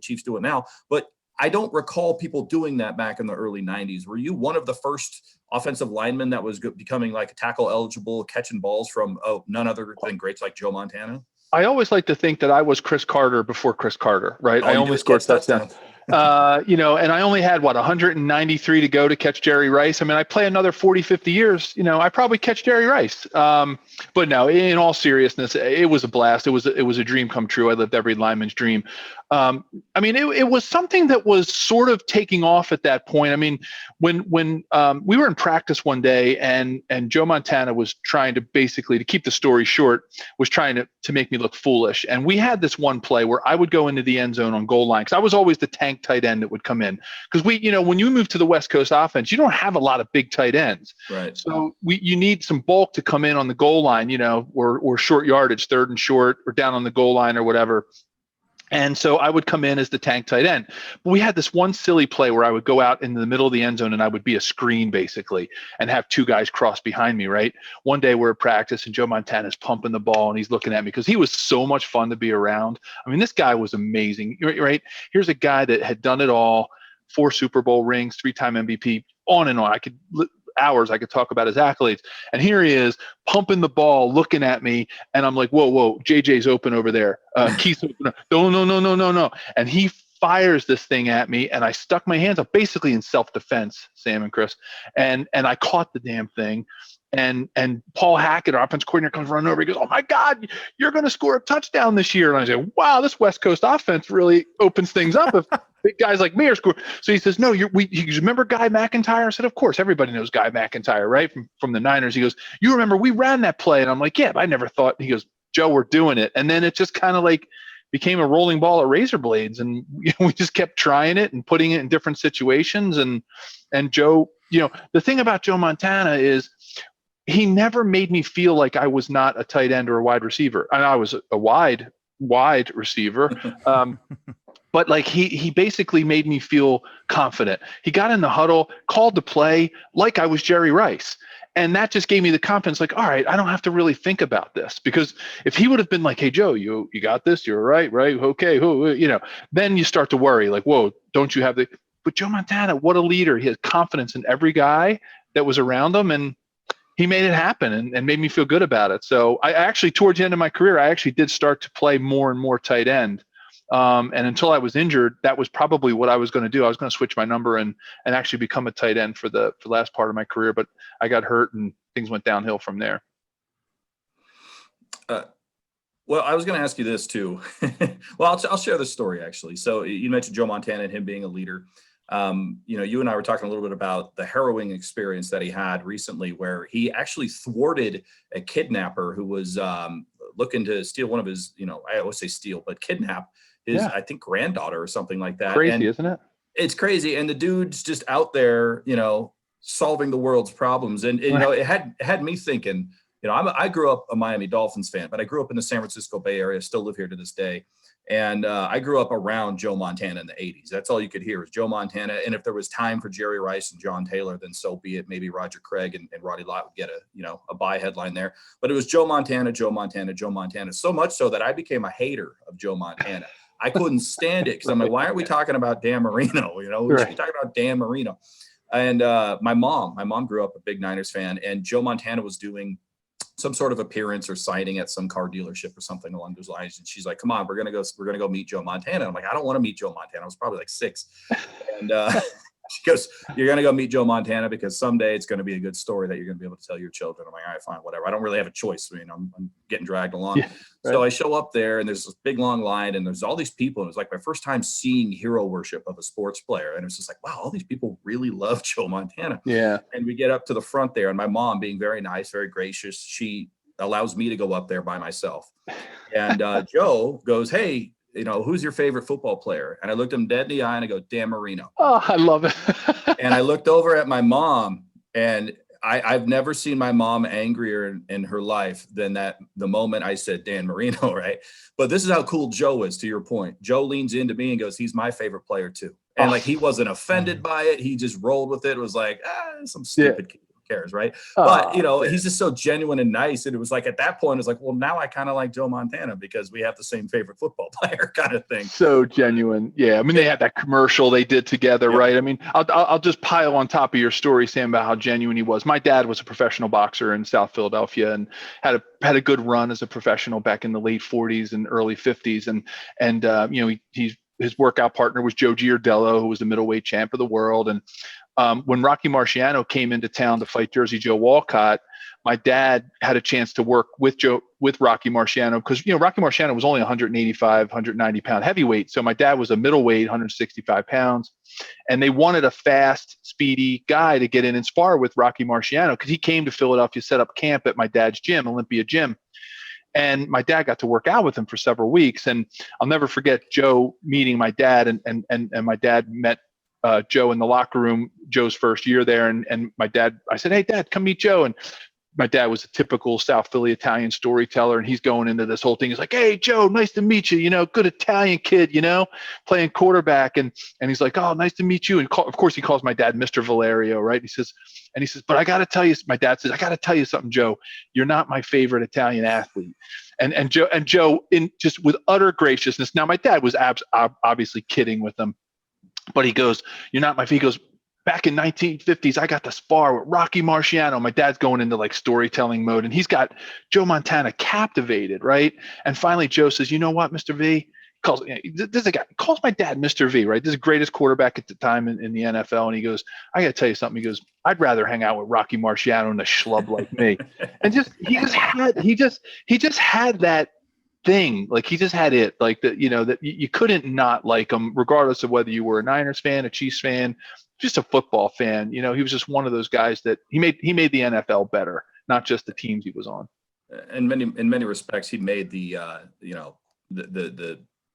Chiefs do it now. But I don't recall people doing that back in the early 90s. Were you one of the first offensive linemen that was becoming like a tackle eligible, catching balls from none other than greats like Joe Montana? I always like to think that I was Chris Carter before Chris Carter, right? I only scored touchdowns. And I only had 193 to go to catch Jerry Rice. I mean, I play another 40, 50 years, I probably catch Jerry Rice. But no, in all seriousness, it was a blast. It was a dream come true. I lived every lineman's dream. I mean, it was something that was sort of taking off at that point. I mean, when we were in practice one day and Joe Montana was trying to basically, to keep the story short, was trying to make me look foolish. And we had this one play where I would go into the end zone on goal line because I was always the tank tight end that would come in. Because when you move to the West Coast offense, you don't have a lot of big tight ends. Right. So you need some bulk to come in on the goal line, or short yardage, 3rd and short, or down on the goal line or whatever. And so I would come in as the tank tight end. But we had this one silly play where I would go out in the middle of the end zone and I would be a screen basically and have 2 guys cross behind me, right? One day we're at practice and Joe Montana's pumping the ball and he's looking at me because he was so much fun to be around. I mean, this guy was amazing, right? Here's a guy that had done it all, 4 Super Bowl rings, 3-time MVP, on and on. Hours I could talk about his accolades, and here he is pumping the ball, looking at me, and I'm like, whoa, JJ's open over there, Keith's open, no, and he fires this thing at me, and I stuck my hands up basically in self-defense, Sam and Chris, and I caught the damn thing. And Paul Hackett, our offense coordinator, comes running over. He goes, "Oh my God, you're going to score a touchdown this year!" And I say, "Wow, this West Coast offense really opens things up if big guys like me are scoring." So he says, "No, you remember Guy McIntyre?" I said, "Of course, everybody knows Guy McIntyre, right? From the Niners." He goes, "You remember we ran that play?" And I'm like, "Yeah, but I never thought." He goes, "Joe, we're doing it." And then it just kind of like became a rolling ball at Razorblades, and we just kept trying it and putting it in different situations. And Joe, the thing about Joe Montana is, he never made me feel like I was not a tight end or a wide receiver. And I was a wide receiver. But like he basically made me feel confident. He got in the huddle, called the play like I was Jerry Rice. And that just gave me the confidence, like, all right, I don't have to really think about this. Because if he would have been like, "Hey, Joe, you got this, you're right, okay, then you start to worry, like, whoa, don't you have the – but Joe Montana, what a leader. He had confidence in every guy that was around him, and he made it happen and made me feel good about it. So I actually, towards the end of my career, I actually did start to play more and more tight end. And until I was injured, that was probably what I was going to do. I was going to switch my number and actually become a tight end for the last part of my career. But I got hurt and things went downhill from there. Well, I was going to ask you this too. Well, I'll share this story actually. So you mentioned Joe Montana and him being a leader. You and I were talking a little bit about the harrowing experience that he had recently, where he actually thwarted a kidnapper who was looking to steal one of his, I always say steal, but kidnap his, I think, granddaughter or something like that. Crazy, isn't it? It's crazy. And the dude's just out there, solving the world's problems. And it had me thinking, I grew up a Miami Dolphins fan, but I grew up in the San Francisco Bay Area, still live here to this day. And I grew up around Joe Montana in the 80s. That's all you could hear was Joe Montana. And if there was time for Jerry Rice and John Taylor, then so be it. Maybe Roger Craig and Roddy Lott would get a buy headline there. But it was Joe Montana, Joe Montana, Joe Montana. So much so that I became a hater of Joe Montana. I couldn't stand it because I'm like, why aren't we talking about Dan Marino? We should be talking about Dan Marino. And my mom grew up a big Niners fan, and Joe Montana was doing some sort of appearance or signing at some car dealership or something along those lines. And she's like, "Come on, we're going to go meet Joe Montana." I'm like, "I don't want to meet Joe Montana." I was probably like 6. And she goes, "You're going to go meet Joe Montana because someday it's going to be a good story that you're going to be able to tell your children." I'm like, "All right, fine, whatever. I don't really have a choice. I'm getting dragged along." Yeah, right. So I show up there and there's this big long line and there's all these people. And it was like my first time seeing hero worship of a sports player. And it's just like, wow, all these people really love Joe Montana. Yeah. And we get up to the front there, and my mom, being very nice, very gracious, she allows me to go up there by myself. And Joe goes, "Hey, who's your favorite football player?" And I looked him dead in the eye and I go, "Dan Marino." Oh, I love it. And I looked over at my mom, and I've never seen my mom angrier in her life than the moment I said Dan Marino, right? But this is how cool Joe is, to your point. Joe leans into me and goes, "He's my favorite player too." And like, he wasn't offended by it. He just rolled with it. It was like, some stupid kid. Cares, right? But he's just so genuine and nice, and it was like at that point, it's like, well, now I kind of like Joe Montana because we have the same favorite football player, kind of thing. So genuine, yeah. I mean, they had that commercial they did together, right? I mean, I'll just pile on top of your story, Sam, about how genuine he was. My dad was a professional boxer in South Philadelphia and had a good run as a professional back in the late 40s and early 50s, and his workout partner was Joe Giardello, who was the middleweight champ of the world. And when Rocky Marciano came into town to fight Jersey Joe Walcott, my dad had a chance to work with Rocky Marciano, because, Rocky Marciano was only 185, 190 pound heavyweight. So my dad was a middleweight, 165 pounds. And they wanted a fast, speedy guy to get in and spar with Rocky Marciano, because he came to Philadelphia, set up camp at my dad's gym, Olympia Gym. And my dad got to work out with him for several weeks. And I'll never forget Joe meeting my dad, and my dad met Joe in the locker room, Joe's first year there. And my dad, I said, "Hey, Dad, come meet Joe." And my dad was a typical South Philly Italian storyteller, and he's going into this whole thing. He's like, "Hey, Joe, nice to meet you. Good Italian kid, playing quarterback." And he's like, "Oh, nice to meet you." And of course, he calls my dad Mr. Valerio, right? He says, "But I got to tell you," my dad says, "I got to tell you something, Joe. You're not my favorite Italian athlete." And Joe, in just with utter graciousness. Now, my dad was obviously kidding with him, but he goes, "You're not my favorite." He goes, "Back in 1950s, I got to spar with Rocky Marciano." My dad's going into like storytelling mode, and he's got Joe Montana captivated, right? And finally, Joe says, "You know what, Mr. V?" This is a guy calls my dad Mr. V, right? This is the greatest quarterback at the time in the NFL. And he goes, "I got to tell you something." He goes, "I'd rather hang out with Rocky Marciano than a schlub like me." And he just had that thing. Like, he just had it, like, that, that you couldn't not like him, regardless of whether you were a Niners fan, a Chiefs fan, just a football fan. He was just one of those guys that he made the NFL better, not just the teams he was on. In many respects, he made the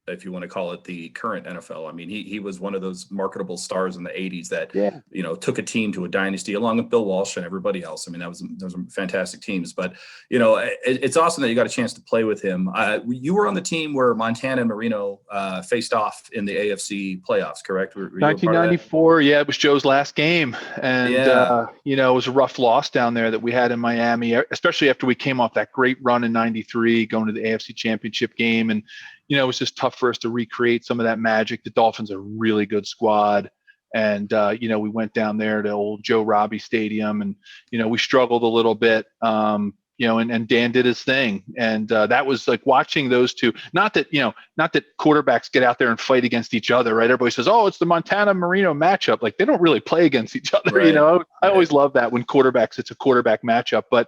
if you want to call it the current NFL. I mean, he was one of those marketable stars in the 80s that, took a team to a dynasty along with Bill Walsh and everybody else. I mean, those were fantastic teams, but, it's awesome that you got a chance to play with him. You were on the team where Montana and Marino faced off in the AFC playoffs, correct? Were 1994. Yeah, it was Joe's last game. And, it was a rough loss down there that we had in Miami, especially after we came off that great run in 93, going to the AFC Championship game. And, it was just tough for us to recreate some of that magic. The Dolphins are a really good squad. And, we went down there to old Joe Robbie Stadium, and, we struggled a little bit, and Dan did his thing. And that was like watching those two, not that quarterbacks get out there and fight against each other, right? Everybody says, "Oh, it's the Montana Marino matchup." Like, they don't really play against each other. Right. I always love that when it's a quarterback matchup, but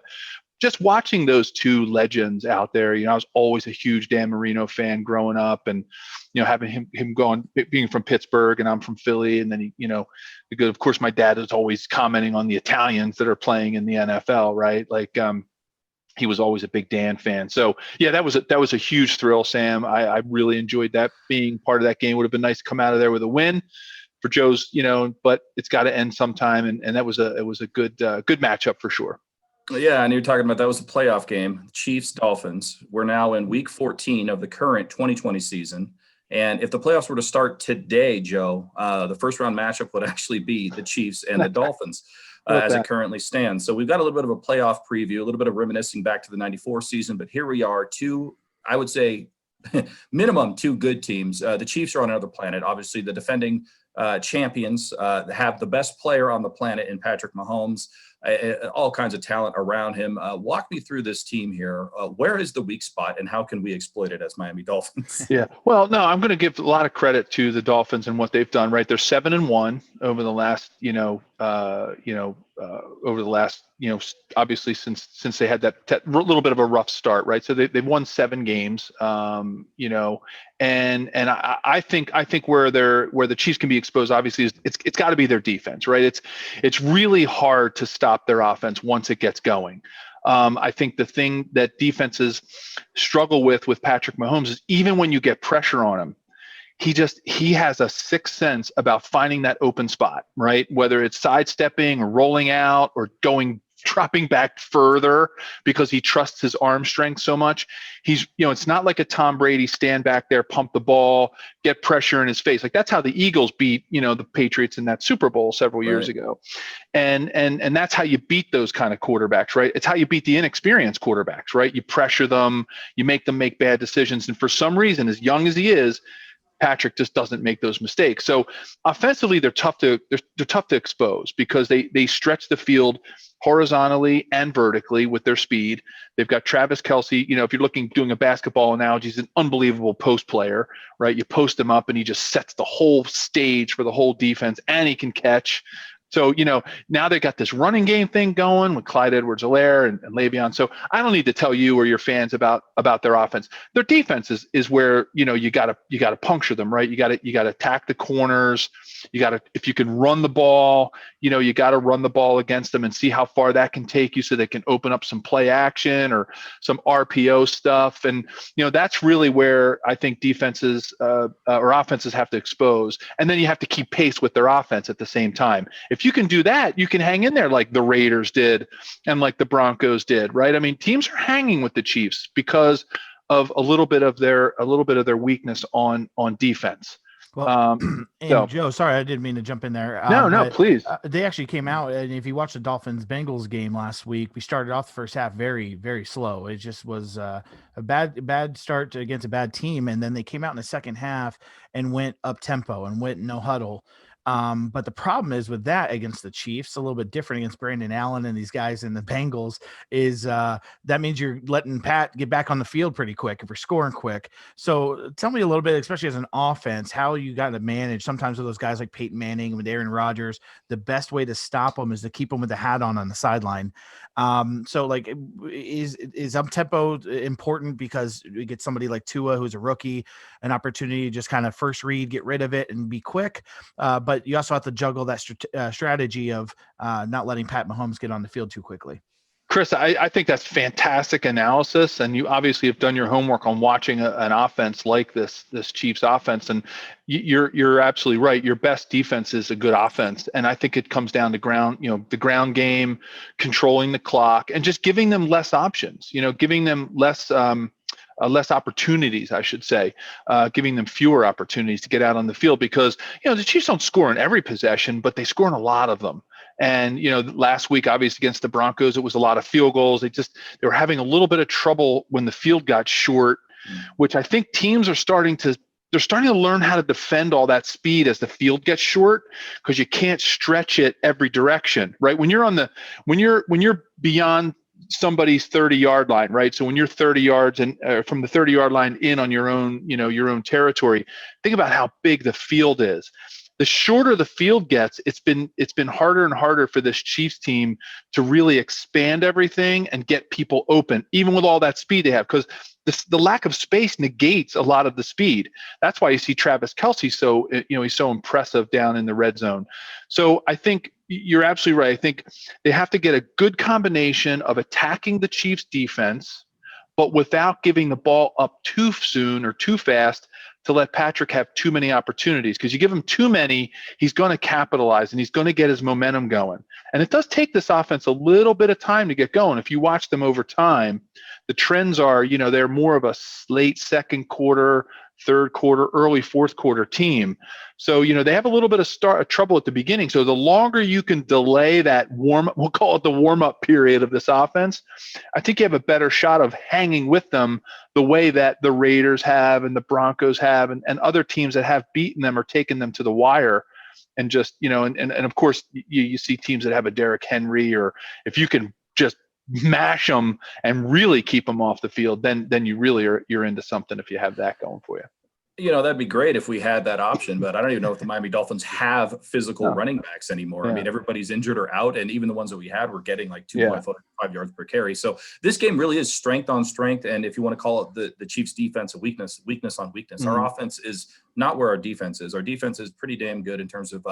just watching those two legends out there, I was always a huge Dan Marino fan growing up, and, having him being from Pittsburgh and I'm from Philly. And then because of course my dad is always commenting on the Italians that are playing in the NFL, right? Like, he was always a big Dan fan. So yeah, that was a huge thrill, Sam. I really enjoyed that, being part of that game. Would have been nice to come out of there with a win for Joe's, but it's got to end sometime. And it was a good matchup for sure. Yeah, and you're talking about that was a playoff game, Chiefs Dolphins. We're now in week 14 of the current 2020 season. And if the playoffs were to start today, Joe, the first round matchup would actually be the Chiefs and the Dolphins as it currently stands. So we've got a little bit of a playoff preview, a little bit of reminiscing back to the 94 season. But here we are, I would say, minimum two good teams. The Chiefs are on another planet. Obviously, the defending champions have the best player on the planet in Patrick Mahomes. All kinds of talent around him. Walk me through this team here. Where is the weak spot, and how can we exploit it as Miami Dolphins? Yeah. Well, no, I'm going to give a lot of credit to the Dolphins and what they've done. Right, they're 7-1 over the last, obviously since they had that little bit of a rough start, right? So they've won 7 games, and I think where the Chiefs can be exposed, obviously, is it's got to be their defense, right? It's really hard to stop their offense once it gets going. I think the thing that defenses struggle with Patrick Mahomes is, even when you get pressure on him, he has a sixth sense about finding that open spot, right? Whether it's sidestepping or rolling out or dropping back further because he trusts his arm strength so much. It's not like a Tom Brady stand back there, pump the ball, get pressure in his face. Like, that's how the Eagles beat, the Patriots in that Super Bowl several years ago. And that's how you beat those kind of quarterbacks, right? It's how you beat the inexperienced quarterbacks, right? You pressure them, you make them make bad decisions. And for some reason, as young as he is, Patrick just doesn't make those mistakes. So offensively, they're tough to expose because they stretch the field horizontally and vertically with their speed. They've got Travis Kelce. If you're doing a basketball analogy, he's an unbelievable post player, right? You post him up and he just sets the whole stage for the whole defense, and he can catch. So, now they got this running game thing going with Clyde Edwards-Helaire and Le'Veon. So I don't need to tell you or your fans about their offense. Their defense is where, you gotta puncture them, right? You gotta attack the corners. If you can run the ball, you gotta run the ball against them and see how far that can take you so they can open up some play action or some RPO stuff. And, that's really where I think defenses or offenses have to expose. And then you have to keep pace with their offense at the same time. If you can do that, you can hang in there like the Raiders did and like the Broncos did, right? I mean, teams are hanging with the Chiefs because of a little bit of their weakness on defense. Well, Joe, sorry, I didn't mean to jump in there. No, please. They actually came out, and if you watch the Dolphins-Bengals game last week, we started off the first half very, very slow. It just was a bad start against a bad team, and then they came out in the second half and went up tempo and went no huddle. But the problem is with that against the Chiefs, a little bit different against Brandon Allen and these guys in the Bengals, is that means you're letting Pat get back on the field pretty quick if we're scoring quick. So tell me a little bit, especially as an offense, how you got to manage sometimes with those guys like Peyton Manning with Aaron Rodgers. The best way to stop them is to keep them with the hat on the sideline. So like, is up tempo important because we get somebody like Tua, who's a rookie, an opportunity to just kind of first read, get rid of it and be quick. But you also have to juggle that strategy of not letting Pat Mahomes get on the field too quickly. Chris, I think that's fantastic analysis, and you obviously have done your homework on watching an offense like this Chiefs offense, and you're absolutely right. Your best defense is a good offense, and I think it comes down to the ground game, controlling the clock, and just giving them less options. Giving them less opportunities, I should say, giving them fewer opportunities to get out on the field because, the Chiefs don't score in every possession, but they score in a lot of them. And, last week, obviously against the Broncos, it was a lot of field goals. They were having a little bit of trouble when the field got short, which I think teams are starting to learn how to defend all that speed as the field gets short, because you can't stretch it every direction, right? When you're beyond somebody's 30-yard line, right? So when you're 30 yards and from the 30-yard line in on your own territory, think about how big the field is. The shorter the field gets, it's been harder and harder for this Chiefs team to really expand everything and get people open, even with all that speed they have, because the lack of space negates a lot of the speed. That's why you see Travis Kelce he's so impressive down in the red zone. So I think you're absolutely right. I think they have to get a good combination of attacking the Chiefs defense, but without giving the ball up too soon or too fast to let Patrick have too many opportunities. Because you give him too many, he's going to capitalize and he's going to get his momentum going. And it does take this offense a little bit of time to get going. If you watch them over time, the trends are, they're more of a late second quarter, third quarter, early fourth quarter team. So, they have a little bit of trouble at the beginning. So the longer you can delay that we'll call it the warm-up period of this offense, I think you have a better shot of hanging with them the way that the Raiders have and the Broncos have and other teams that have beaten them or taken them to the wire. And just, and of course you see teams that have a Derrick Henry, or if you can just mash them and really keep them off the field, then you really you're into something if you have that going for you. That'd be great if we had that option, but I don't even know if the Miami Dolphins have physical running backs anymore. Yeah. I mean, everybody's injured or out, and even the ones that we had were getting like 2.5 yards per carry. So this game really is strength on strength, and if you want to call it the Chiefs' defense a weakness on weakness. Our offense is not where our defense is. Our defense is pretty damn good in terms of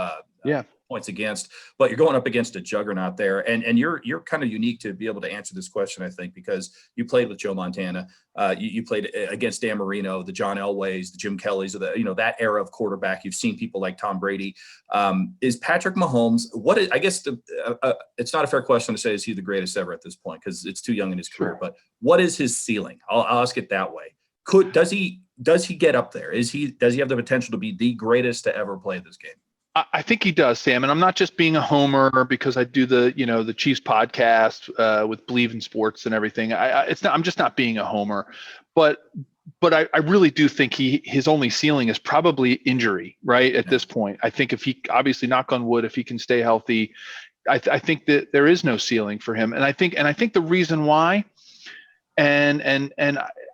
points against, but you're going up against a juggernaut there, and you're kind of unique to be able to answer this question, I think, because you played with Joe Montana, you played against Dan Marino, the John Elways, the Jim Kellys, or that era of quarterback. You've seen people like Tom Brady. Is Patrick Mahomes? It's not a fair question to say is he the greatest ever at this point because it's too young in his career. But what is his ceiling? I'll ask it that way. Does he get up there? Does he have the potential to be the greatest to ever play this game? I think he does, Sam, and I'm not just being a homer because I do the Chiefs podcast with BLEAV in Sports and everything. I'm just not being a homer, but I really do think his only ceiling is probably injury, right? At this point, I think if he, obviously, knock on wood, if he can stay healthy, I think that there is no ceiling for him, and I think the reason why, and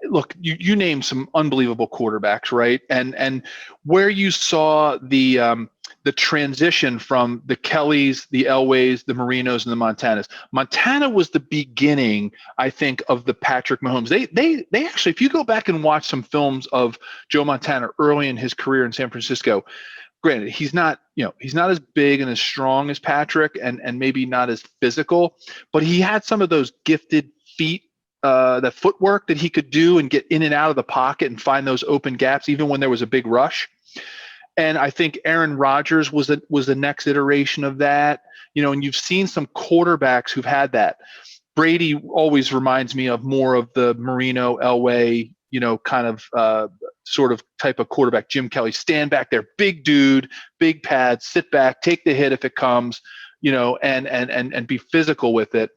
look, you named some unbelievable quarterbacks, right? And where you saw the transition from the Kellys, the Elways, the Marinos, and the Montanas. Montana was the beginning, I think, of the Patrick Mahomes. They actually, if you go back and watch some films of Joe Montana early in his career in San Francisco, granted, he's not as big and as strong as Patrick, and maybe not as physical, but he had some of those gifted feet, that footwork that he could do and get in and out of the pocket and find those open gaps, even when there was a big rush. And I think Aaron Rodgers was the next iteration of that, and you've seen some quarterbacks who've had that. Brady always reminds me of more of the Marino, Elway, kind of sort of type of quarterback. Jim Kelly, stand back there, big dude, big pad, sit back, take the hit if it comes, and be physical with it.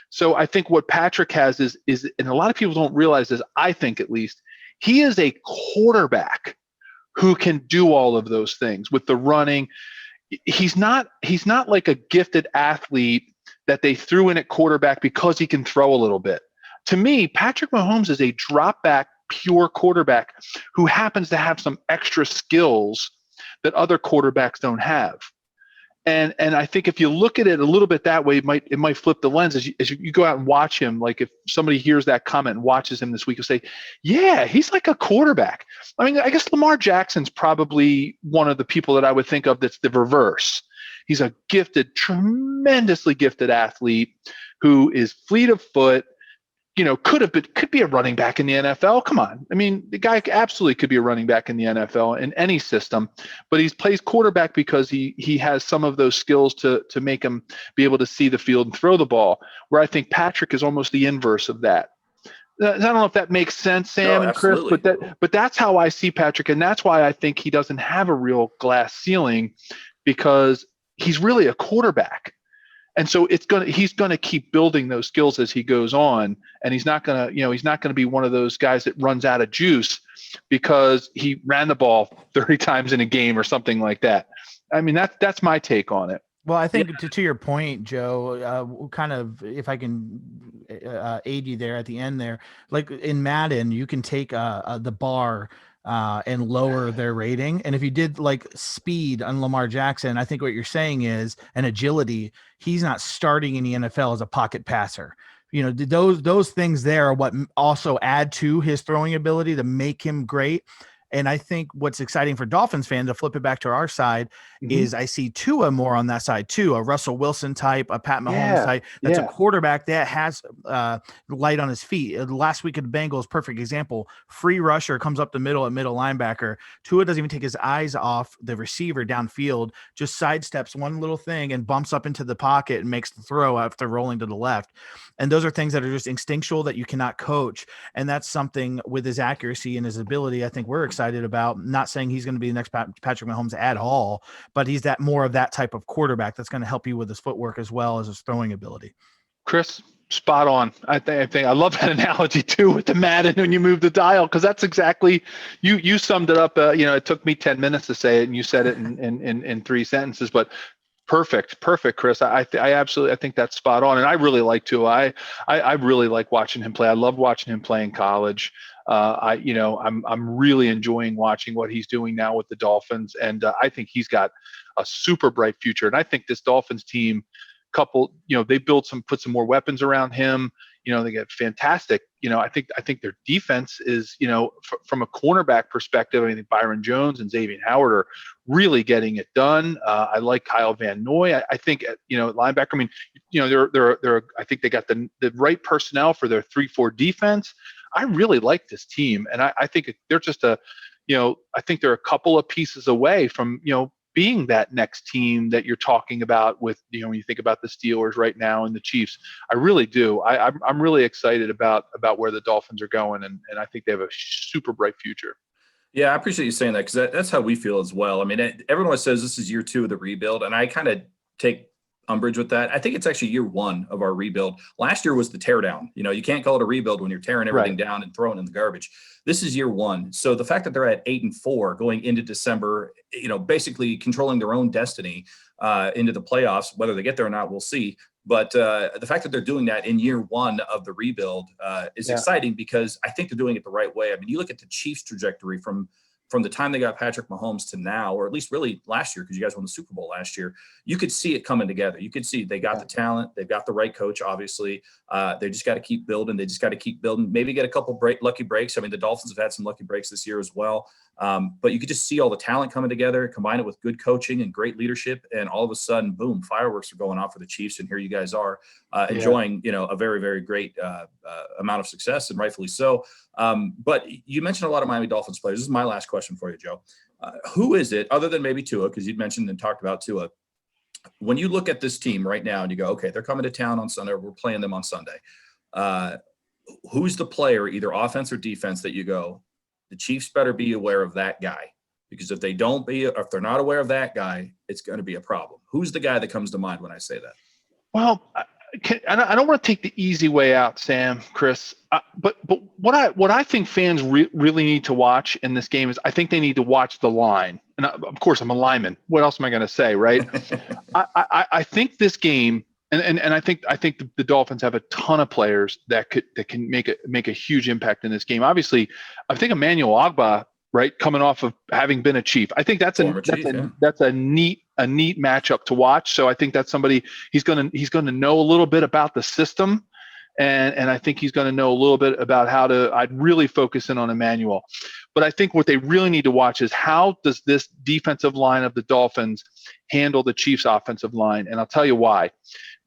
So I think what Patrick has is, and a lot of people don't realize this, I think at least, he is a quarterback who can do all of those things with the running. He's not like a gifted athlete that they threw in at quarterback because he can throw a little bit. To me, Patrick Mahomes is a drop back, pure quarterback who happens to have some extra skills that other quarterbacks don't have. And I think if you look at it a little bit that way, it might flip the lens as you go out and watch him. Like if somebody hears that comment and watches him this week, you'll say, yeah, he's like a quarterback. I mean, I guess Lamar Jackson's probably one of the people that I would think of that's the reverse. He's a gifted, tremendously gifted athlete who is fleet of foot, could be a running back in the NFL. Come on. I mean, the guy absolutely could be a running back in the NFL in any system, but he plays quarterback because he has some of those skills to make him be able to see the field and throw the ball, where I think Patrick is almost the inverse of that. I don't know if that makes sense, Sam and Chris, but that's how I see Patrick. And that's why I think he doesn't have a real glass ceiling, because he's really a quarterback. And so he's gonna keep building those skills as he goes on, and he's not gonna be one of those guys that runs out of juice because he ran the ball 30 times in a game or something like that. I mean, that's my take on it. Well, I think to your point, Joe, kind of, if I can aid you there at the end there, like in Madden, you can take the bar and lower their rating. And if you did like speed on Lamar Jackson, I think what you're saying is, and agility, he's not starting in the NFL as a pocket passer. Those things there are what also add to his throwing ability to make him great. And I think what's exciting for Dolphins fans, to flip it back to our side, is I see Tua more on that side too, a Russell Wilson type, a Pat Mahomes type. That's a quarterback that has light on his feet. Last week at the Bengals, perfect example. Free rusher comes up the middle at middle linebacker. Tua doesn't even take his eyes off the receiver downfield, just sidesteps one little thing and bumps up into the pocket and makes the throw after rolling to the left. And those are things that are just instinctual that you cannot coach. And that's something with his accuracy and his ability, I think we're excited about. Not saying he's going to be the next Patrick Mahomes at all, but he's more of that type of quarterback that's going to help you with his footwork as well as his throwing ability. Chris, spot on. I think I love that analogy too with the Madden when you move the dial, because that's exactly, you summed it up. It took me 10 minutes to say it, and you said it in 3 sentences, but perfect, Chris. I think that's spot on, and I really like Tua. I really like watching him play. I love watching him play in college. I'm really enjoying watching what he's doing now with the Dolphins, and I think he's got a super bright future. And I think this Dolphins team, they put some more weapons around him. They get fantastic. I think their defense is, from a cornerback perspective, I think Byron Jones and Xavier Howard are really getting it done. I like Kyle Van Noy. I think at linebacker. I mean, they're I think they got the right personnel for their 3-4 defense. I really like this team, and I think they're just I think they're a couple of pieces away from being that next team that you're talking about with, when you think about the Steelers right now and the Chiefs. I really do. I'm really excited about where the Dolphins are going, and I think they have a super bright future. Yeah, I appreciate you saying that, because that's how we feel as well. I mean, everyone always says this is year 2 of the rebuild, and I kind of take umbrage with that. I think it's actually year 1 of our rebuild. Last year was the teardown. You can't call it a rebuild when you're tearing everything down and throwing in the garbage. This is year 1. So the fact that they're at 8-4 going into December, basically controlling their own destiny into the playoffs, whether they get there or not, we'll see. But the fact that they're doing that in year one of the rebuild is exciting because I think they're doing it the right way. I mean, you look at the Chiefs' trajectory from the time they got Patrick Mahomes to now, or at least really last year, because you guys won the Super Bowl last year, you could see it coming together. You could see they got the talent. They've got the right coach, obviously. They just got to keep building. They just got to keep building. Maybe get a couple lucky breaks. I mean, the Dolphins have had some lucky breaks this year as well. But you could just see all the talent coming together, combine it with good coaching and great leadership, and all of a sudden, boom, fireworks are going off for the Chiefs, and here you guys are enjoying, a very, very great amount of success, and rightfully so. But you mentioned a lot of Miami Dolphins players. This is my last question for you, Joe. Who is it, other than maybe Tua, because you'd mentioned and talked about Tua, when you look at this team right now and you go, okay, they're coming to town on Sunday, we're playing them on Sunday. Who's the player, either offense or defense, that you go, the Chiefs better be aware of that guy? Because if they're not aware of that guy, it's going to be a problem. Who's the guy that comes to mind when I say that? Well, I don't want to take the easy way out, Sam, Chris. But what I think fans really need to watch in this game is I think they need to watch the line. And of course, I'm a lineman. What else am I going to say, right? I think this game, and I think the Dolphins have a ton of players that can make a huge impact in this game. Obviously, I think Emmanuel Ogbah, right, coming off of having been a Chief. I think that's a neat matchup to watch. So I think that's somebody he's going to know a little bit about the system, and I think he's going to know a little bit about how to. I'd really focus in on Emmanuel, but I think what they really need to watch is how does this defensive line of the Dolphins handle the Chiefs' offensive line, and I'll tell you why.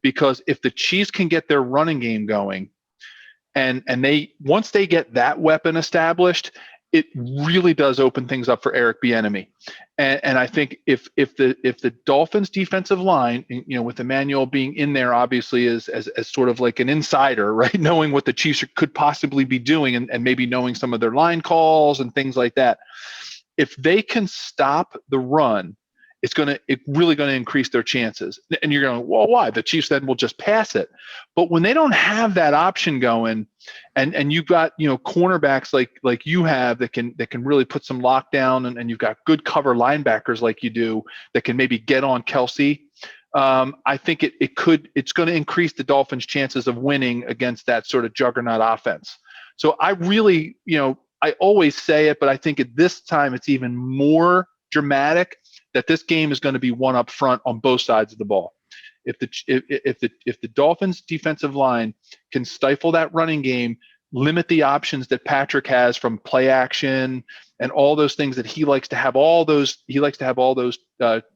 Because if the Chiefs can get their running game going, and once they get that weapon established, it really does open things up for Eric Bieniemy. And I think if the Dolphins defensive line, with Emmanuel being in there, obviously as sort of like an insider, right, knowing what the Chiefs could possibly be doing and maybe knowing some of their line calls and things like that, if they can stop the run, it's really going to increase their chances. And you're going, well, why? The Chiefs then will just pass it. But when they don't have that option going, and you've got cornerbacks like you have that can really put some lockdown, and you've got good cover linebackers like you do that can maybe get on Kelsey. I think it's going to increase the Dolphins' chances of winning against that sort of juggernaut offense. So I really, I always say it, but I think at this time it's even more dramatic that this game is going to be one up front on both sides of the ball. If the Dolphins defensive line can stifle that running game, limit the options that Patrick has from play action and all those things that he likes to have all those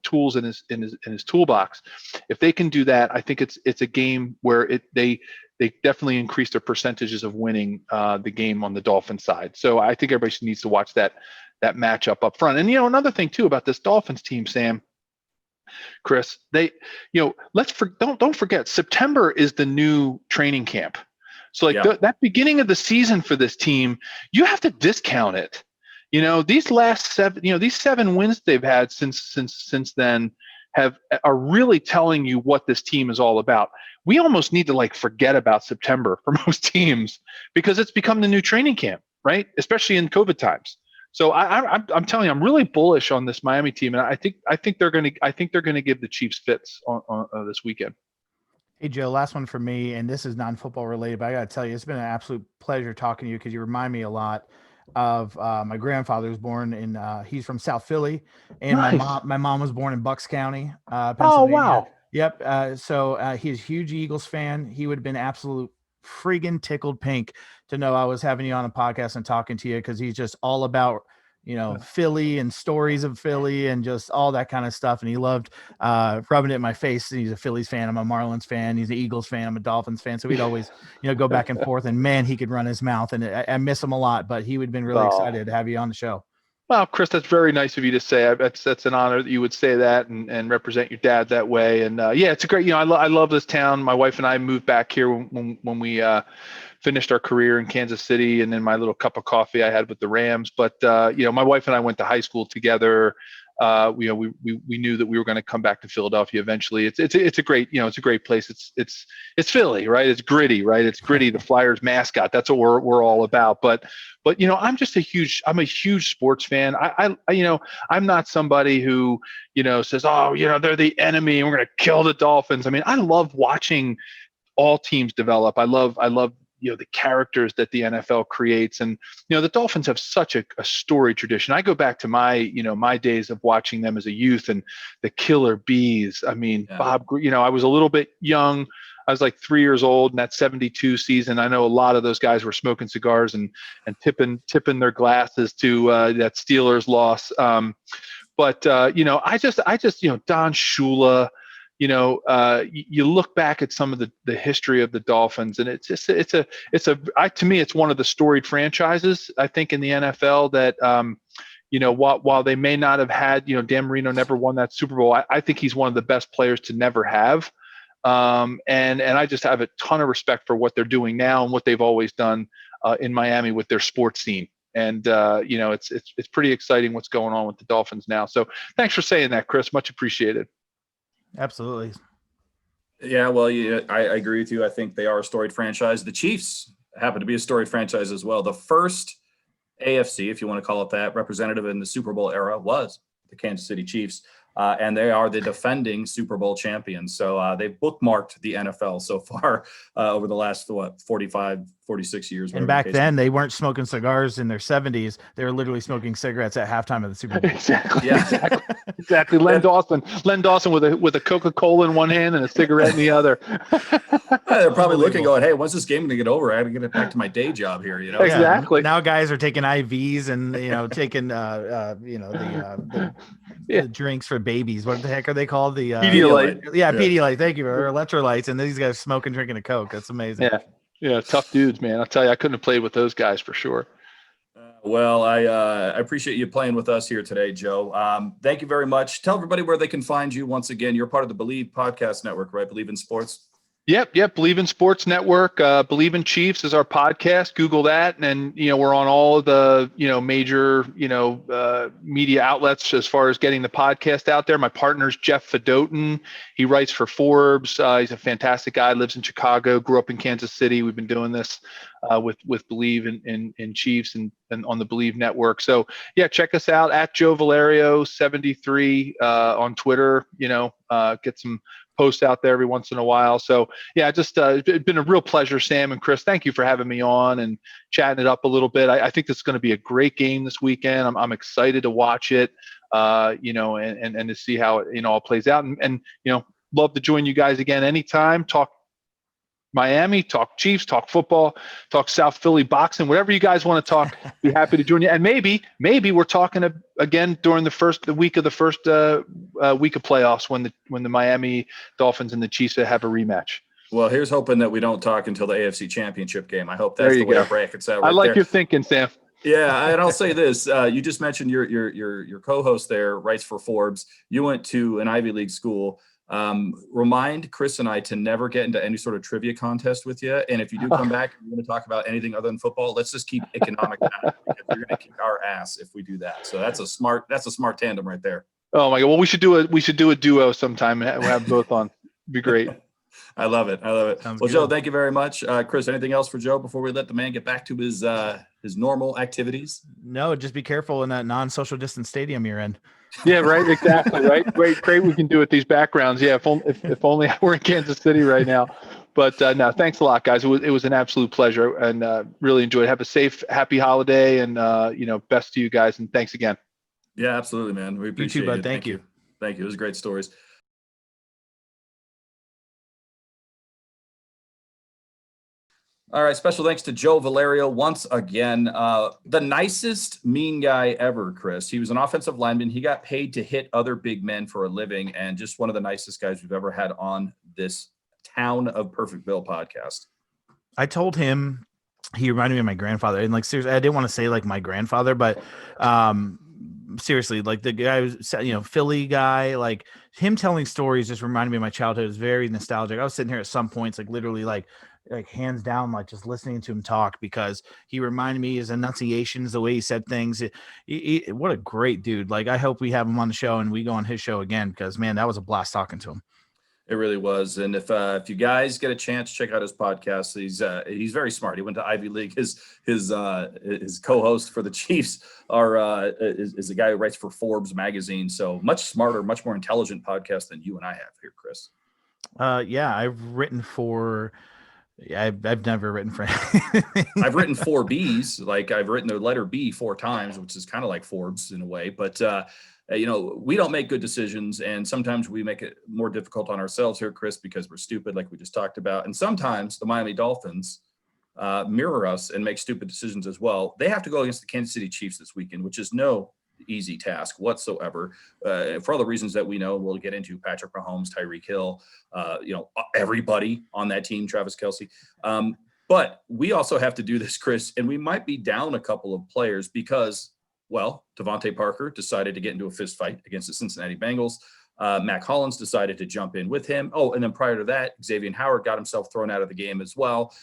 tools in his toolbox. If they can do that, I think it's a game where they definitely increase their percentages of winning the game on the Dolphins side. So I think everybody needs to watch that matchup up front. And another thing too about this Dolphins team, Sam, Chris, don't forget, September is the new training camp. So that beginning of the season for this team, you have to discount it. These last 7 wins they've had since then are really telling you what this team is all about. We almost need to forget about September for most teams because it's become the new training camp, right? Especially in COVID times. So I'm telling you, I'm really bullish on this Miami team, and I think they're going to give the Chiefs fits on this weekend. Hey Joe, last one for me, and this is non-football related, but I got to tell you, it's been an absolute pleasure talking to you because you remind me a lot of my grandfather was born in he's from South Philly, and nice. my mom was born in Bucks County, Pennsylvania. Oh wow! Yep. So he's a huge Eagles fan. He would have been absolute friggin' tickled pink to know I was having you on a podcast and talking to you because he's just all about Philly and stories of Philly and just all that kind of stuff. And he loved rubbing it in my face. He's a Phillies fan. I'm a Marlins fan. He's an Eagles fan. I'm a Dolphins fan. So we'd always, go back and forth. And man, he could run his mouth. And I miss him a lot. But he would have been really excited to have you on the show. Well, Chris, that's very nice of you to say. That's an honor that you would say that and represent your dad that way. And it's a great. I love this town. My wife and I moved back here when we finished our career in Kansas City, and then my little cup of coffee I had with the Rams. But my wife and I went to high school together. we knew that we were going to come back to Philadelphia eventually. It's a great, it's a great place. It's Philly, right? It's gritty, right? It's gritty. The Flyers mascot. That's what we're all about. But I'm a huge sports fan. I'm not somebody who, says, oh, they're the enemy and we're going to kill the Dolphins. I mean, I love watching all teams develop. I love the characters that the NFL creates, and the Dolphins have such a storied tradition. I go back to my my days of watching them as a youth, and the Killer Bees. I mean, yeah. Bob, I was a little bit young. I was like 3 years old in that '72 season. I know a lot of those guys were smoking cigars and tipping their glasses to that Steelers loss. I just Don Shula. You look back at some of the history of the Dolphins, and to me, it's one of the storied franchises, I think, in the NFL that, while they may not have had, Dan Marino never won that Super Bowl, I think he's one of the best players to never have. And I just have a ton of respect for what they're doing now and what they've always done in Miami with their sports scene. And, it's pretty exciting what's going on with the Dolphins now. So thanks for saying that, Chris. Much appreciated. Absolutely. Yeah, well, I agree with you. I think they are a storied franchise. The Chiefs happen to be a storied franchise as well. The first AFC, if you want to call it that, representative in the Super Bowl era was the Kansas City Chiefs, and they are the defending Super Bowl champions. So they've bookmarked the NFL so far over the last, 45, 46 years. And back then, they weren't smoking cigars in their 70s. They were literally smoking cigarettes at halftime of the Super Bowl. Exactly. Yeah. Exactly. Len Dawson with a Coca-Cola in one hand and a cigarette in the other. They're probably looking, going, "Hey, when's this game going to get over? I got to get back to my day job here." Exactly. Now guys are taking IVs and taking the drinks for babies. What the heck are they called? The Pedialyte. Yeah, Pedialyte. Thank you. Or electrolytes, and these guys smoking, drinking a Coke. That's amazing. Yeah, tough dudes, man. I'll tell you, I couldn't have played with those guys for sure. Well, I appreciate you playing with us here today, Joe. Thank you very much. Tell everybody where they can find you. Once again, you're part of the BLEAV Podcast Network, right? BLEAV in Sports. Yep. BLEAV in Sports Network. BLEAV in Chiefs is our podcast. Google that, and we're on all of the major media outlets as far as getting the podcast out there. My partner's Jeff Fedotin. He writes for Forbes. He's a fantastic guy. Lives in Chicago. Grew up in Kansas City. We've been doing this with BLEAV in Chiefs and on the BLEAV Network. So yeah, check us out at Joe Valerio 73 on Twitter. Get some posts out there every once in a while. So yeah, just it's been a real pleasure, Sam and Chris. Thank you for having me on and chatting it up a little bit. I think this is going to be a great game this weekend. I'm excited to watch it, and to see how it all plays out. And love to join you guys again anytime. Talk Miami, talk Chiefs, talk football, talk South Philly boxing, whatever you guys want to talk. Be happy to join you. And maybe we're talking again during the week of playoffs when the Miami Dolphins and the Chiefs have a rematch. Well, here's hoping that we don't talk until the AFC Championship game. I hope that's the way our bracket's out. I like your thinking, Sam. Yeah, and I'll say this: you just mentioned your co-host there writes for Forbes. You went to an Ivy League school. Remind Chris and I to never get into any sort of trivia contest with you. And if you do come back and you're going to talk about anything other than football, let's just keep economic because you're going to kick our ass if we do that. So that's a smart tandem right there. Oh my God. Well, we should do a duo sometime and we'll have both on. It'd be great. I love it. Sounds well, good. Joe, thank you very much. Chris, anything else for Joe before we let the man get back to his normal activities? No, just be careful in that non-social distance stadium you're in. Yeah, right. Exactly. Right. Great. We can do with these backgrounds. Yeah. If only I were in Kansas City right now. But no, thanks a lot, guys. It was an absolute pleasure and really enjoyed it. Have a safe, happy holiday and best to you guys. And thanks again. Yeah, absolutely, man. We appreciate it. You too, bud. Thank you. Thank you. It was great stories. All right. Special thanks to Joe Valerio once again. The nicest mean guy ever, Chris. He was an offensive lineman. He got paid to hit other big men for a living and just one of the nicest guys we've ever had on this Town of Perfectville podcast. I told him he reminded me of my grandfather. And like, seriously, I didn't want to say like my grandfather, but seriously, like the guy was, Philly guy, like him telling stories just reminded me of my childhood. It's very nostalgic. I was sitting here at some points, like literally like hands down, like just listening to him talk, because he reminded me his enunciations, the way he said things. What a great dude. Like, I hope we have him on the show and we go on his show again, because man, that was a blast talking to him. It really was. And if you guys get a chance, check out his podcast. He's very smart. He went to Ivy League. His co-host for the Chiefs is a guy who writes for Forbes magazine. So much smarter, much more intelligent podcast than you and I have here, Chris. Yeah, I've never written for anything. I've written 4 Bs. Like, I've written the letter B 4 times, which is kind of like Forbes in a way. But we don't make good decisions, and sometimes we make it more difficult on ourselves here, Chris, because we're stupid, like we just talked about. And sometimes the Miami Dolphins mirror us and make stupid decisions as well. They have to go against the Kansas City Chiefs this weekend, which is no easy task whatsoever, for all the reasons that we know. We'll get into Patrick Mahomes, Tyreek Hill, everybody on that team, Travis Kelce. But we also have to do this, Chris, and we might be down a couple of players because, well, Devontae Parker decided to get into a fist fight against the Cincinnati Bengals. Mac Hollins decided to jump in with him. Oh, and then prior to that, Xavier Howard got himself thrown out of the game as well.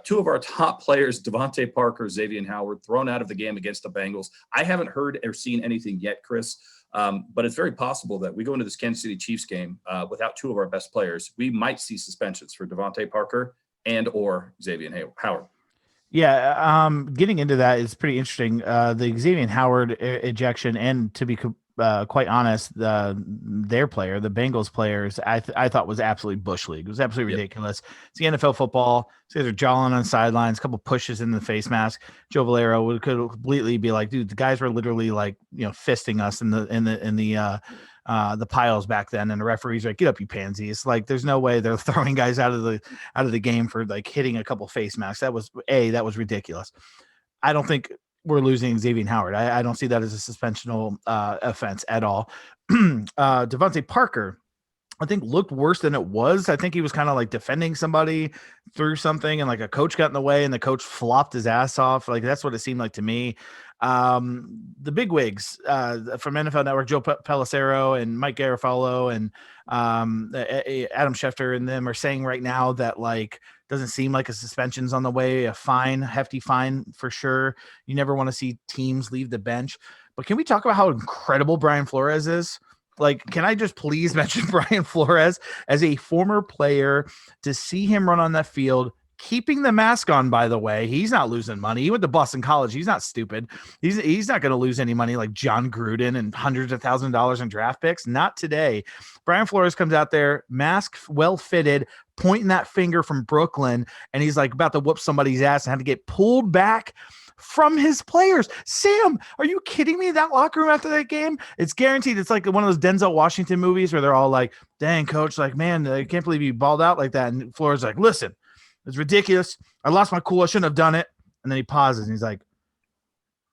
2 of our top players, Devontae Parker, Xavier Howard, thrown out of the game against the Bengals. I haven't heard or seen anything yet, Chris, but it's very possible that we go into this Kansas City Chiefs game without 2 of our best players. We might see suspensions for Devontae Parker and or Xavier Howard. Yeah, getting into that is pretty interesting. The Xavier Howard ejection, and to be quite honest, their player, the Bengals players, I thought was absolutely bush league. It was absolutely ridiculous. It's the NFL football. These guys are jawing on sidelines, a couple pushes in the face mask. Joe Valerio could completely be like, dude, the guys were literally like, fisting us in the piles back then, and the referees are like, get up, you pansies. Like, there's no way they're throwing guys out of the game for like hitting a couple face masks. That was ridiculous. I don't think we're losing Xavier Howard. I don't see that as a suspensional offense at all. Devontae Parker, I think, looked worse than it was. I think he was kind of like defending somebody through something, and like a coach got in the way and the coach flopped his ass off. Like, that's what it seemed like to me. The big wigs from NFL Network, Joe Pelissero and Mike Garafolo and Adam Schefter and them are saying right now that, like, doesn't seem like a suspension's on the way, a hefty fine for sure. You never want to see teams leave the bench. But can we talk about how incredible Brian Flores is? Like, can I just please mention Brian Flores as a former player? To see him run on that field, keeping the mask on, by the way, he's not losing money. He went to Boston College. He's not stupid. He's not going to lose any money like John Gruden and hundreds of thousands of dollars in draft picks. Not today. Brian Flores comes out there, mask well fitted, pointing that finger from Brooklyn, and he's like about to whoop somebody's ass and had to get pulled back from his players. Sam, are you kidding me? That locker room after that game, it's guaranteed. It's like one of those Denzel Washington movies where they're all like, dang, coach, like, man, I can't believe you balled out like that. And Flores is like, listen, it's ridiculous. I lost my cool. I shouldn't have done it. And then he pauses and he's like,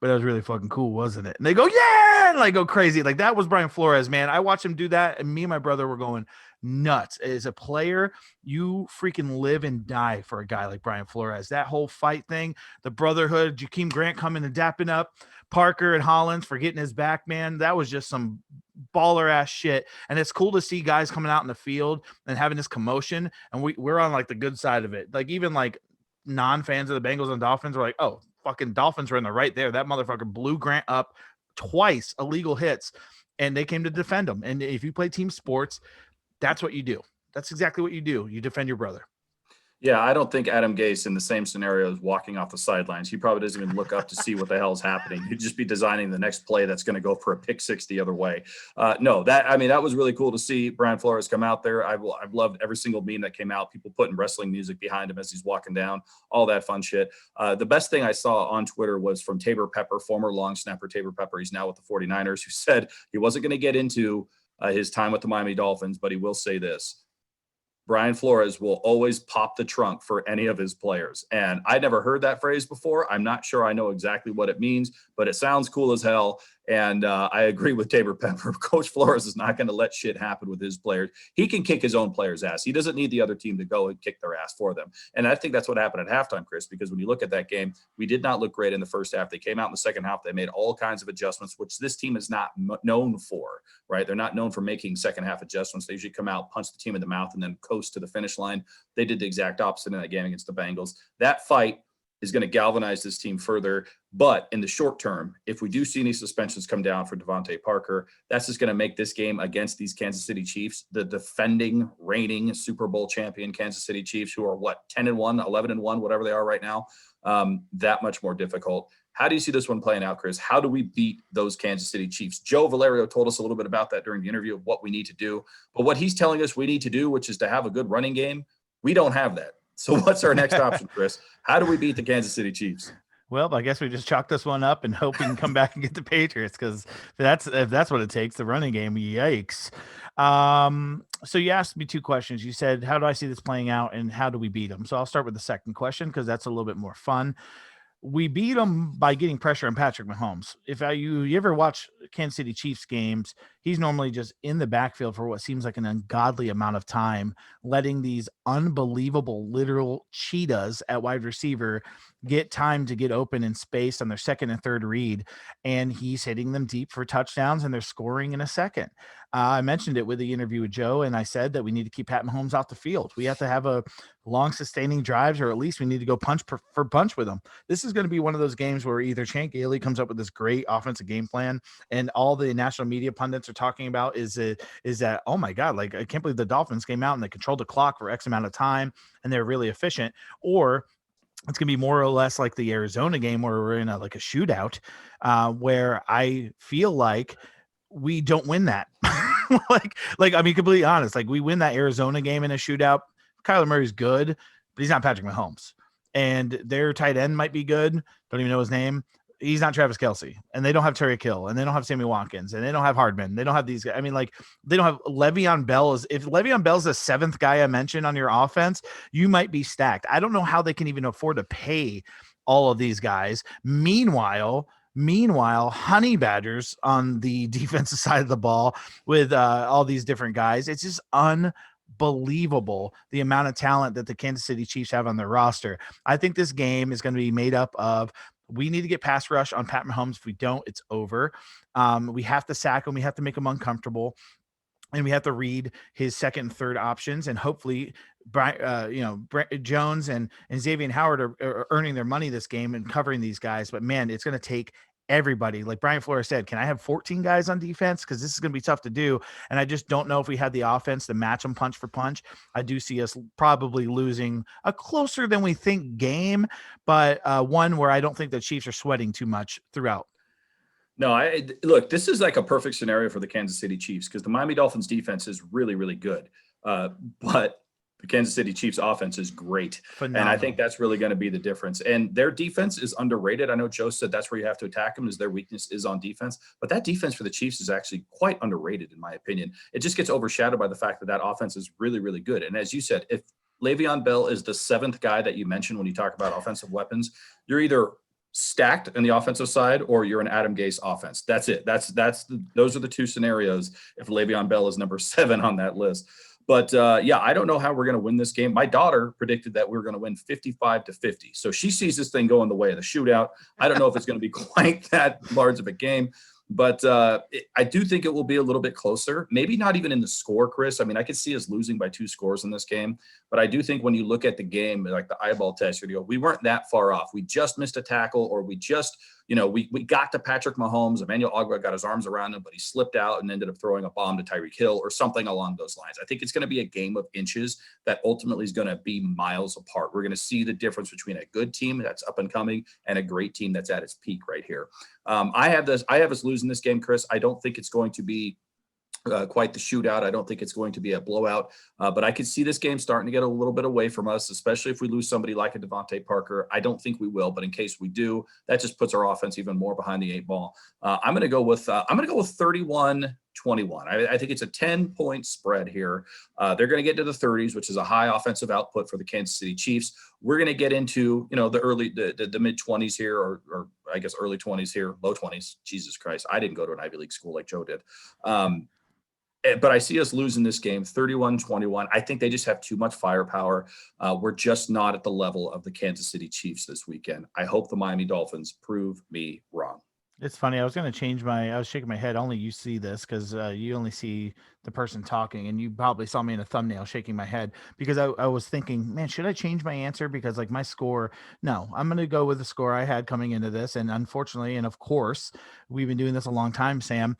but that was really fucking cool, wasn't it? And they go, yeah, and like go crazy. Like, that was Brian Flores, man. I watched him do that, and me and my brother were going nuts. As a player, you freaking live and die for a guy like Brian Flores. That whole fight thing, the brotherhood, Jakeem Grant coming and dapping up Parker and Hollins for getting his back, man. That was just some baller ass shit. And it's cool to see guys coming out in the field and having this commotion, and we're on like the good side of it. Like, even like non-fans of the Bengals and Dolphins were like, oh, fucking Dolphins were in the right there. That motherfucker blew Grant up twice, illegal hits, and they came to defend him. And if you play team sports, that's what you do. That's exactly what you do. You defend your brother. Yeah, I don't think Adam Gase in the same scenario is walking off the sidelines. He probably doesn't even look up to see what the hell is happening. He'd just be designing the next play that's going to go for a pick six the other way. That was really cool to see Brian Flores come out there. I've loved every single meme that came out, people putting wrestling music behind him as he's walking down, all that fun shit. The best thing I saw on Twitter was from Tabor Pepper, former long snapper Tabor Pepper. He's now with the 49ers, who said he wasn't going to get into his time with the Miami Dolphins, but he will say this: Brian Flores will always pop the trunk for any of his players. And I never heard that phrase before. I'm not sure I know exactly what it means, but it sounds cool as hell. And I agree with Tabor Pepper. Coach Flores is not going to let shit happen with his players. He can kick his own players' ass. He doesn't need the other team to go and kick their ass for them. And I think that's what happened at halftime, Chris, because when you look at that game, we did not look great in the first half. They came out in the second half. They made all kinds of adjustments, which this team is not known for, right? They're not known for making second half adjustments. They usually come out, punch the team in the mouth, and then coast to the finish line. They did the exact opposite in that game against the Bengals. That fight is going to galvanize this team further. But in the short term, if we do see any suspensions come down for Devontae Parker, that's just going to make this game against these Kansas City Chiefs, the defending, reigning Super Bowl champion Kansas City Chiefs, who are 10-1, 11-1, whatever they are right now, that much more difficult. How do you see this one playing out, Chris? How do we beat those Kansas City Chiefs? Joe Valerio told us a little bit about that during the interview of what we need to do. But what he's telling us we need to do, which is to have a good running game, we don't have that. So what's our next option, Chris? How do we beat the Kansas City Chiefs? Well, I guess we just chalk this one up and hope we can come back and get the Patriots, because if that's what it takes, the running game, yikes. So you asked me two questions. You said, how do I see this playing out and how do we beat them? So I'll start with the second question because that's a little bit more fun. We beat them by getting pressure on Patrick Mahomes. If you ever watch Kansas City Chiefs games, he's normally just in the backfield for what seems like an ungodly amount of time, letting these unbelievable literal cheetahs at wide receiver get time to get open in space on their second and third read. And he's hitting them deep for touchdowns and they're scoring in a second. I mentioned it with the interview with Joe, and I said that we need to keep Pat Mahomes off the field. We have to have a long sustaining drives, or at least we need to go punch for punch with them. This is going to be one of those games where either Chan Gailey comes up with this great offensive game plan and all the national media pundits are talking about is that, oh my God, like I can't believe the Dolphins came out and they controlled the clock for X amount of time and they're really efficient, or it's going to be more or less like the Arizona game where we're in a shootout where I feel like we don't win that. like, I mean, completely honest, like we win that Arizona game in a shootout. Kyler Murray's good, but he's not Patrick Mahomes, and their tight end might be good. Don't even know his name. He's not Travis Kelce, and they don't have Tyreek Hill, and they don't have Sammy Watkins, and they don't have Hardman. They don't have these guys. I mean, like they don't have Le'Veon Bell. If Le'Veon Bell's the seventh guy I mentioned on your offense, you might be stacked. I don't know how they can even afford to pay all of these guys. Meanwhile, honey badgers on the defensive side of the ball with all these different guys. It's just unbelievable the amount of talent that the Kansas City Chiefs have on their roster. I think this game is going to be made up of, we need to get pass rush on Pat Mahomes. If we don't, it's over. We have to sack him. We have to make him uncomfortable. And we have to read his second and third options. And hopefully, Jones and Xavier Howard are earning their money this game and covering these guys. But, man, it's going to take everybody. Like Brian Flores said, can I have 14 guys on defense? Because this is going to be tough to do. And I just don't know if we had the offense to match them punch for punch. I do see us probably losing a closer than we think game, but one where I don't think the Chiefs are sweating too much throughout. No, look, this is like a perfect scenario for the Kansas City Chiefs because the Miami Dolphins defense is really, really good. But the Kansas City Chiefs offense is great. Phenomenal. And I think that's really going to be the difference. And their defense is underrated. I know Joe said that's where you have to attack them, is their weakness is on defense. But that defense for the Chiefs is actually quite underrated, in my opinion. It just gets overshadowed by the fact that offense is really, really good. And as you said, if Le'Veon Bell is the seventh guy that you mentioned when you talk about offensive weapons, you're either stacked in the offensive side or you're an Adam Gase offense. That's it. Those are the two scenarios if Le'Veon Bell is number 7 on that list. But I don't know how we're going to win this game. My daughter predicted that we were going to win 55-50. So she sees this thing going the way of the shootout. I don't know if it's going to be quite that large of a game, but I do think it will be a little bit closer. Maybe not even in the score, Chris. I mean, I could see us losing by 2 scores in this game, but I do think when you look at the game, like the eyeball test, you go, we weren't that far off. We just missed a tackle, or we just, we got to Patrick Mahomes. Emmanuel Ogbah got his arms around him, but he slipped out and ended up throwing a bomb to Tyreek Hill or something along those lines. I think it's going to be a game of inches that ultimately is going to be miles apart. We're going to see the difference between a good team that's up and coming and a great team that's at its peak right here. I have us losing this game, Chris. I don't think it's going to be quite the shootout. I don't think it's going to be a blowout, but I could see this game starting to get a little bit away from us, especially if we lose somebody like a Devontae Parker. I don't think we will, but in case we do, that just puts our offense even more behind the 8 ball. I'm going to go with 31-21. I think it's a 10-point spread here. They're going to get to the 30s, which is a high offensive output for the Kansas City Chiefs. We're going to get into, the mid 20s here, or I guess, early 20s here, low 20s. Jesus Christ. I didn't go to an Ivy League school like Joe did. But I see us losing this game 31-21. I think they just have too much firepower. We're just not at the level of the Kansas City Chiefs this weekend. I hope the Miami Dolphins prove me wrong. It's funny. I was going to change I was shaking my head. Only you see this because you only see the person talking, and you probably saw me in a thumbnail shaking my head because I was thinking, man, should I change my answer? Because like my score, no, I'm going to go with the score I had coming into this. And unfortunately, and of course, we've been doing this a long time, Sam,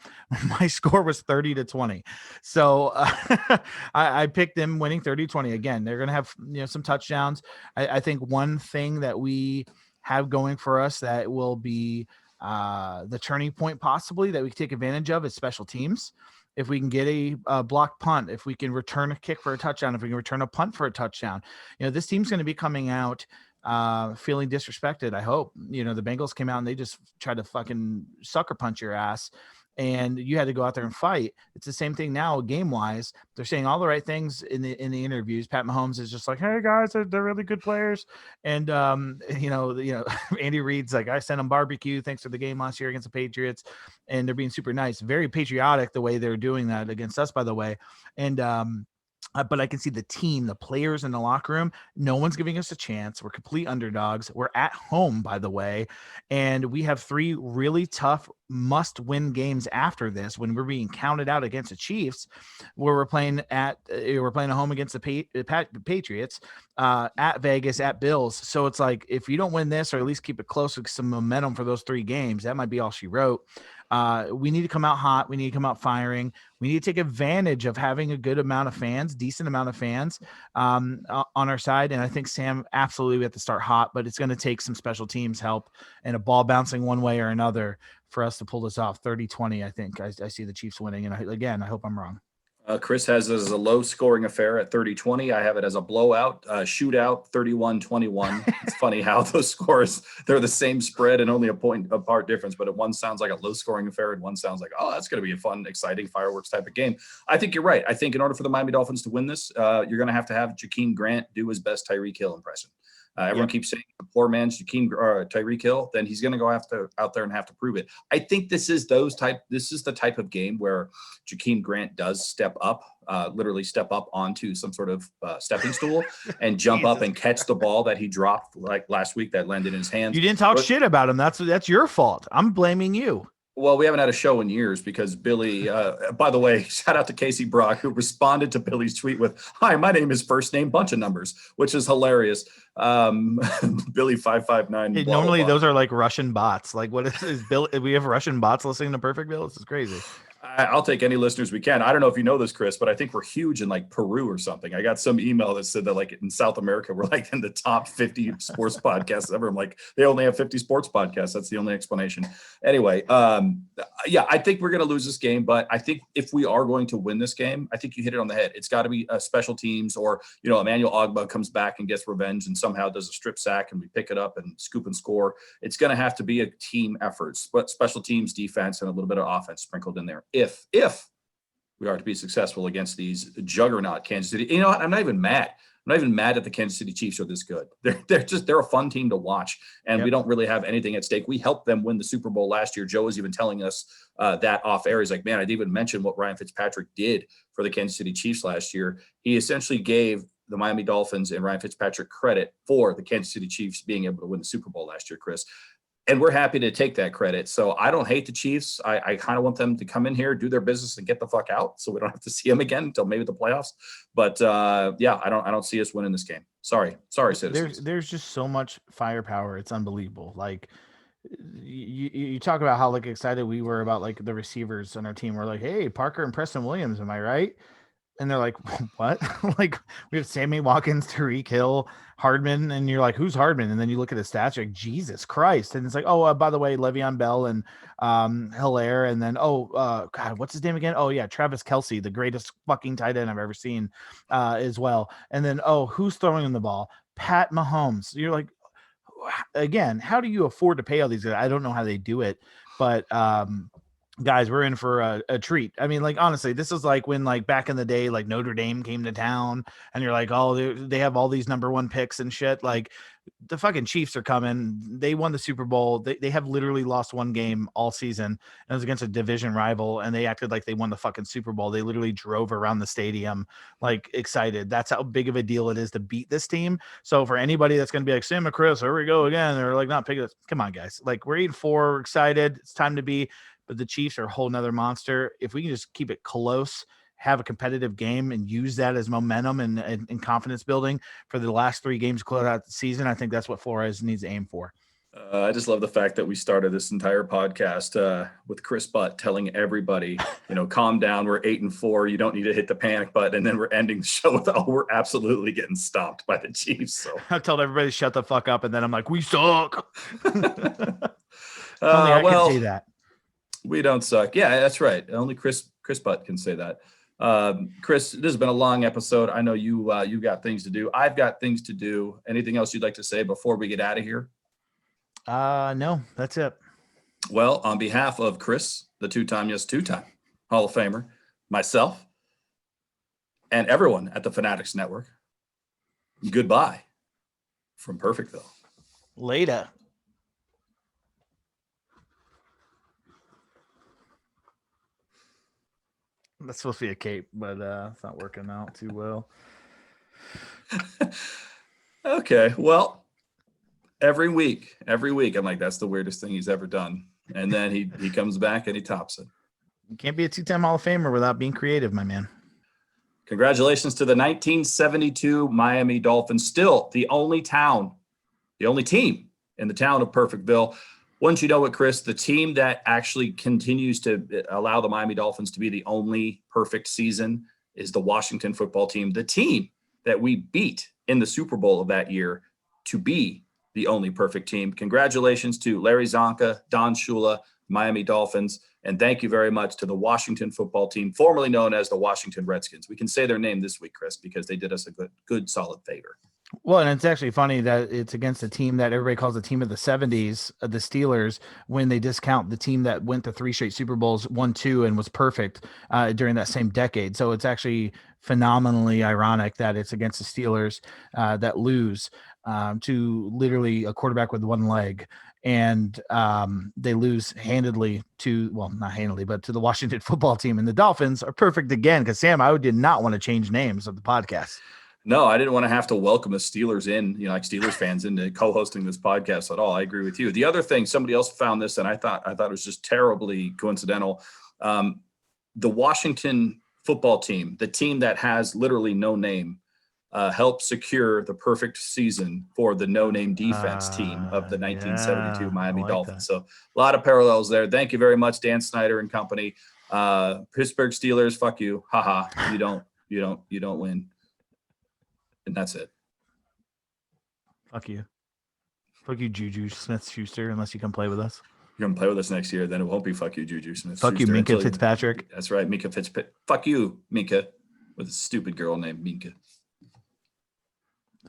my score was 30-20. So I picked them winning 30-20. Again, they're going to have, some touchdowns. I think one thing that we have going for us that will be the turning point possibly that we can take advantage of is special teams. If we can get a blocked punt, if we can return a kick for a touchdown, if we can return a punt for a touchdown, this team's going to be coming out feeling disrespected. I hope, the Bengals came out and they just tried to fucking sucker punch your ass and you had to go out there and fight. It's the same thing now game wise. They're saying all the right things in the interviews. Pat Mahomes is just like, hey guys, they're really good players. And, Andy Reid's like, I sent them barbecue. Thanks for the game last year against the Patriots. And they're being super nice, very patriotic the way they're doing that against us, by the way. And, but I can see the team, the players in the locker room. No one's giving us a chance. We're complete underdogs. We're at home, by the way. And we have 3 really tough must-win games after this when we're being counted out against the Chiefs, where we're playing at home against the Patriots, at Vegas, at Bills. So it's like, if you don't win this or at least keep it close with some momentum for those 3 games, that might be all she wrote. We need to come out hot. We need to come out firing. We need to take advantage of having a good amount of fans, decent amount of fans on our side. And I think, Sam, absolutely we have to start hot, but it's going to take some special teams help and a ball bouncing one way or another for us to pull this off. 30-20, I think. I see the Chiefs winning. And I hope I'm wrong. Chris has it as a low-scoring affair at 30-20. I have it as a blowout, shootout, 31-21. It's funny how those scores, they're the same spread and only a point apart difference, but one sounds like a low-scoring affair and one sounds like, oh, that's going to be a fun, exciting fireworks type of game. I think you're right. I think in order for the Miami Dolphins to win this, you're going to have Jakeem Grant do his best Tyreek Hill impression. Everyone keeps saying the poor man's Tyreek Hill, then he's going to go out there and have to prove it. I think this is the type of game where Jakeem Grant does step up, literally step up onto some sort of stepping stool and jump up and catch the ball that he dropped like last week that landed in his hands. You didn't talk shit about him. That's your fault. I'm blaming you. Well, we haven't had a show in years because Billy, by the way, shout out to Casey Brock, who responded to Billy's tweet with, hi, my name is first name bunch of numbers, which is hilarious. Billy 559. Hey, normally those are like Russian bots. Like what is Bill? We have Russian bots listening to Perfectville. This is crazy. I'll take any listeners we can. I don't know if you know this, Chris, but I think we're huge in like Peru or something. I got some email that said that like in South America, we're like in the top 50 sports podcasts ever. I'm like, they only have 50 sports podcasts. That's the only explanation. Anyway, I think we're going to lose this game, but I think if we are going to win this game, I think you hit it on the head. It's got to be special teams or, Emmanuel Ogbah comes back and gets revenge and somehow does a strip sack and we pick it up and scoop and score. It's going to have to be a team effort, but special teams, defense, and a little bit of offense sprinkled in there. If we are to be successful against these juggernaut Kansas City, you know what? I'm not even mad. I'm not even mad that the Kansas City Chiefs are this good. They're a fun team to watch, and we don't really have anything at stake. We helped them win the Super Bowl last year. Joe was even telling us that off air. He's like, man, I didn't even mention what Ryan Fitzpatrick did for the Kansas City Chiefs last year. He essentially gave the Miami Dolphins and Ryan Fitzpatrick credit for the Kansas City Chiefs being able to win the Super Bowl last year, Chris. And we're happy to take that credit. So I don't hate the Chiefs. I kind of want them to come in here, do their business, and get the fuck out, so we don't have to see them again until maybe the playoffs. But I don't see us winning this game. Sorry, citizens. There's just so much firepower. It's unbelievable. Like you talk about how like excited we were about like the receivers on our team. We're like, hey, Parker and Preston Williams, am I right? And they're like, what? Like we have Sammy Watkins, Tyreek Hill, Hardman, and you're like, who's Hardman? And then you look at the stats, you're like, Jesus Christ. And it's like, oh, by the way, Le'Veon Bell and Hilaire, and then God, what's his name again? Oh yeah, Travis Kelce, the greatest fucking tight end I've ever seen, as well. And then who's throwing him the ball? Pat Mahomes. You're like, again, how do you afford to pay all these guys? I don't know how they do it, but guys, we're in for a treat. I mean, like, honestly, this is like when, like, back in the day, like Notre Dame came to town and you're like, oh, they have all these number one picks and shit. Like, the fucking Chiefs are coming. They won the Super Bowl. They have literally lost one game all season. And it was against a division rival, and they acted like they won the fucking Super Bowl. They literally drove around the stadium, like, excited. That's how big of a deal it is to beat this team. So for anybody that's going to be like, Sam and Chris, here we go again, or like not picking this, come on, guys. Like, we're 8-4, we're excited. It's time to be. But the Chiefs are a whole nother monster. If we can just keep it close, have a competitive game, and use that as momentum and confidence building for the last 3 games to close out the season, I think that's what Flores needs to aim for. I just love the fact that we started this entire podcast with Chris Butt telling everybody, calm down. We're 8-4. You don't need to hit the panic button. And then we're ending the show with, we're absolutely getting stomped by the Chiefs. So I told everybody to shut the fuck up. And then I'm like, we suck. Only I can say that. We don't suck. Yeah, that's right. Only Chris Butt can say that. Chris, this has been a long episode. I know you got things to do. I've got things to do. Anything else you'd like to say before we get out of here? No, that's it. Well, on behalf of Chris, the two-time Hall of Famer, myself, and everyone at the Fanatics Network, goodbye from Perfectville. Later. That's supposed to be a cape, but it's not working out too well. Okay, well, every week, I'm like, that's the weirdest thing he's ever done. And then he comes back and he tops it. You can't be a 2-time Hall of Famer without being creative, my man. Congratulations to the 1972 Miami Dolphins, still the only team in the town of Perfectville. Wouldn't you know it, Chris, the team that actually continues to allow the Miami Dolphins to be the only perfect season is the Washington football team, the team that we beat in the Super Bowl of that year to be the only perfect team. Congratulations to Larry Zonka, Don Shula, Miami Dolphins, and thank you very much to the Washington football team, formerly known as the Washington Redskins. We can say their name this week, Chris, because they did us a good solid favor. Well, and it's actually funny that it's against a team that everybody calls the team of the 70s, the Steelers, when they discount the team that went to 3 straight Super Bowls, won 2, and was perfect during that same decade. So it's actually phenomenally ironic that it's against the Steelers that lose to literally a quarterback with one leg. And they lose handedly not handedly, but to the Washington football team. And the Dolphins are perfect again, because Sam, I did not want to change names of the podcast. No, I didn't want to have to welcome the Steelers in, like Steelers fans into co-hosting this podcast at all. I agree with you. The other thing, somebody else found this, and I thought it was just terribly coincidental. The Washington football team, the team that has literally no name, helped secure the perfect season for the no-name defense team of the 1972 Miami Dolphins. So a lot of parallels there. Thank you very much, Dan Snyder and company. Pittsburgh Steelers, fuck you. Haha. You don't win. And that's it. Fuck you. Fuck you, Juju Smith-Schuster, unless you come play with us. You're going to play with us next year, then it won't be fuck you, Juju Smith-Schuster. Fuck you, Minka Fitzpatrick. That's right, Minka Fitzpatrick. Fuck you, Minka, with a stupid girl named Minka.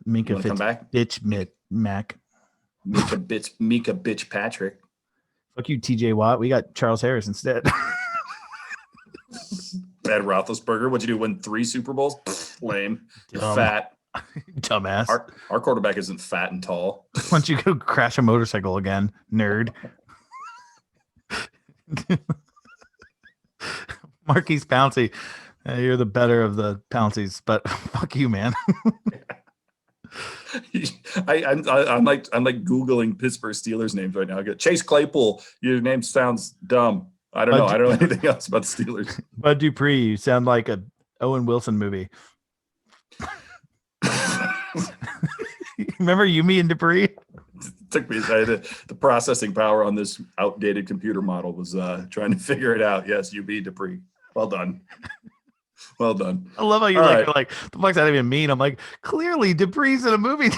Minka come back? Bitch Mac. Minka bitch Patrick. Fuck you, TJ Watt. We got Charles Harris instead. Bad Roethlisberger. What'd you do? Win 3 Super Bowls? Pfft, lame. You're fat. Dumbass. Our quarterback isn't fat and tall. Why don't you go crash a motorcycle again, nerd? Marquise Pouncey. You're the better of the Pounceys, but fuck you, man. I'm like Googling Pittsburgh Steelers names right now. I get Chase Claypool. Your name sounds dumb. I don't know. I don't know anything else about the Steelers. Bud Dupree, you sound like a Owen Wilson movie. Remember Yumi and Dupree? Took me the processing power on this outdated computer model was trying to figure it out. Yes, UB Dupree. Well done. Well done. I love how you're like, the fuck's that even mean? I'm like, clearly Dupree's in a movie.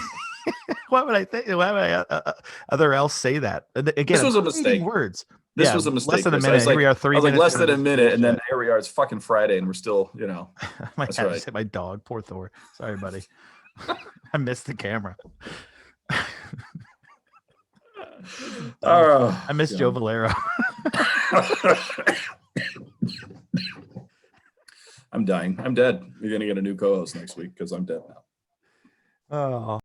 Why would I think? Why would I other else say that? Again, this was a mistake. Words. This was a mistake. Less than a minute. Here we are 3 minutes. Like less than a minute, and then here we are. It's fucking Friday, and we're still, That's right. Hit my dog. Poor Thor. Sorry, buddy. I missed the camera. I missed Joe Valero. I'm dying. I'm dead. You're going to get a new co-host next week because I'm dead now. Oh.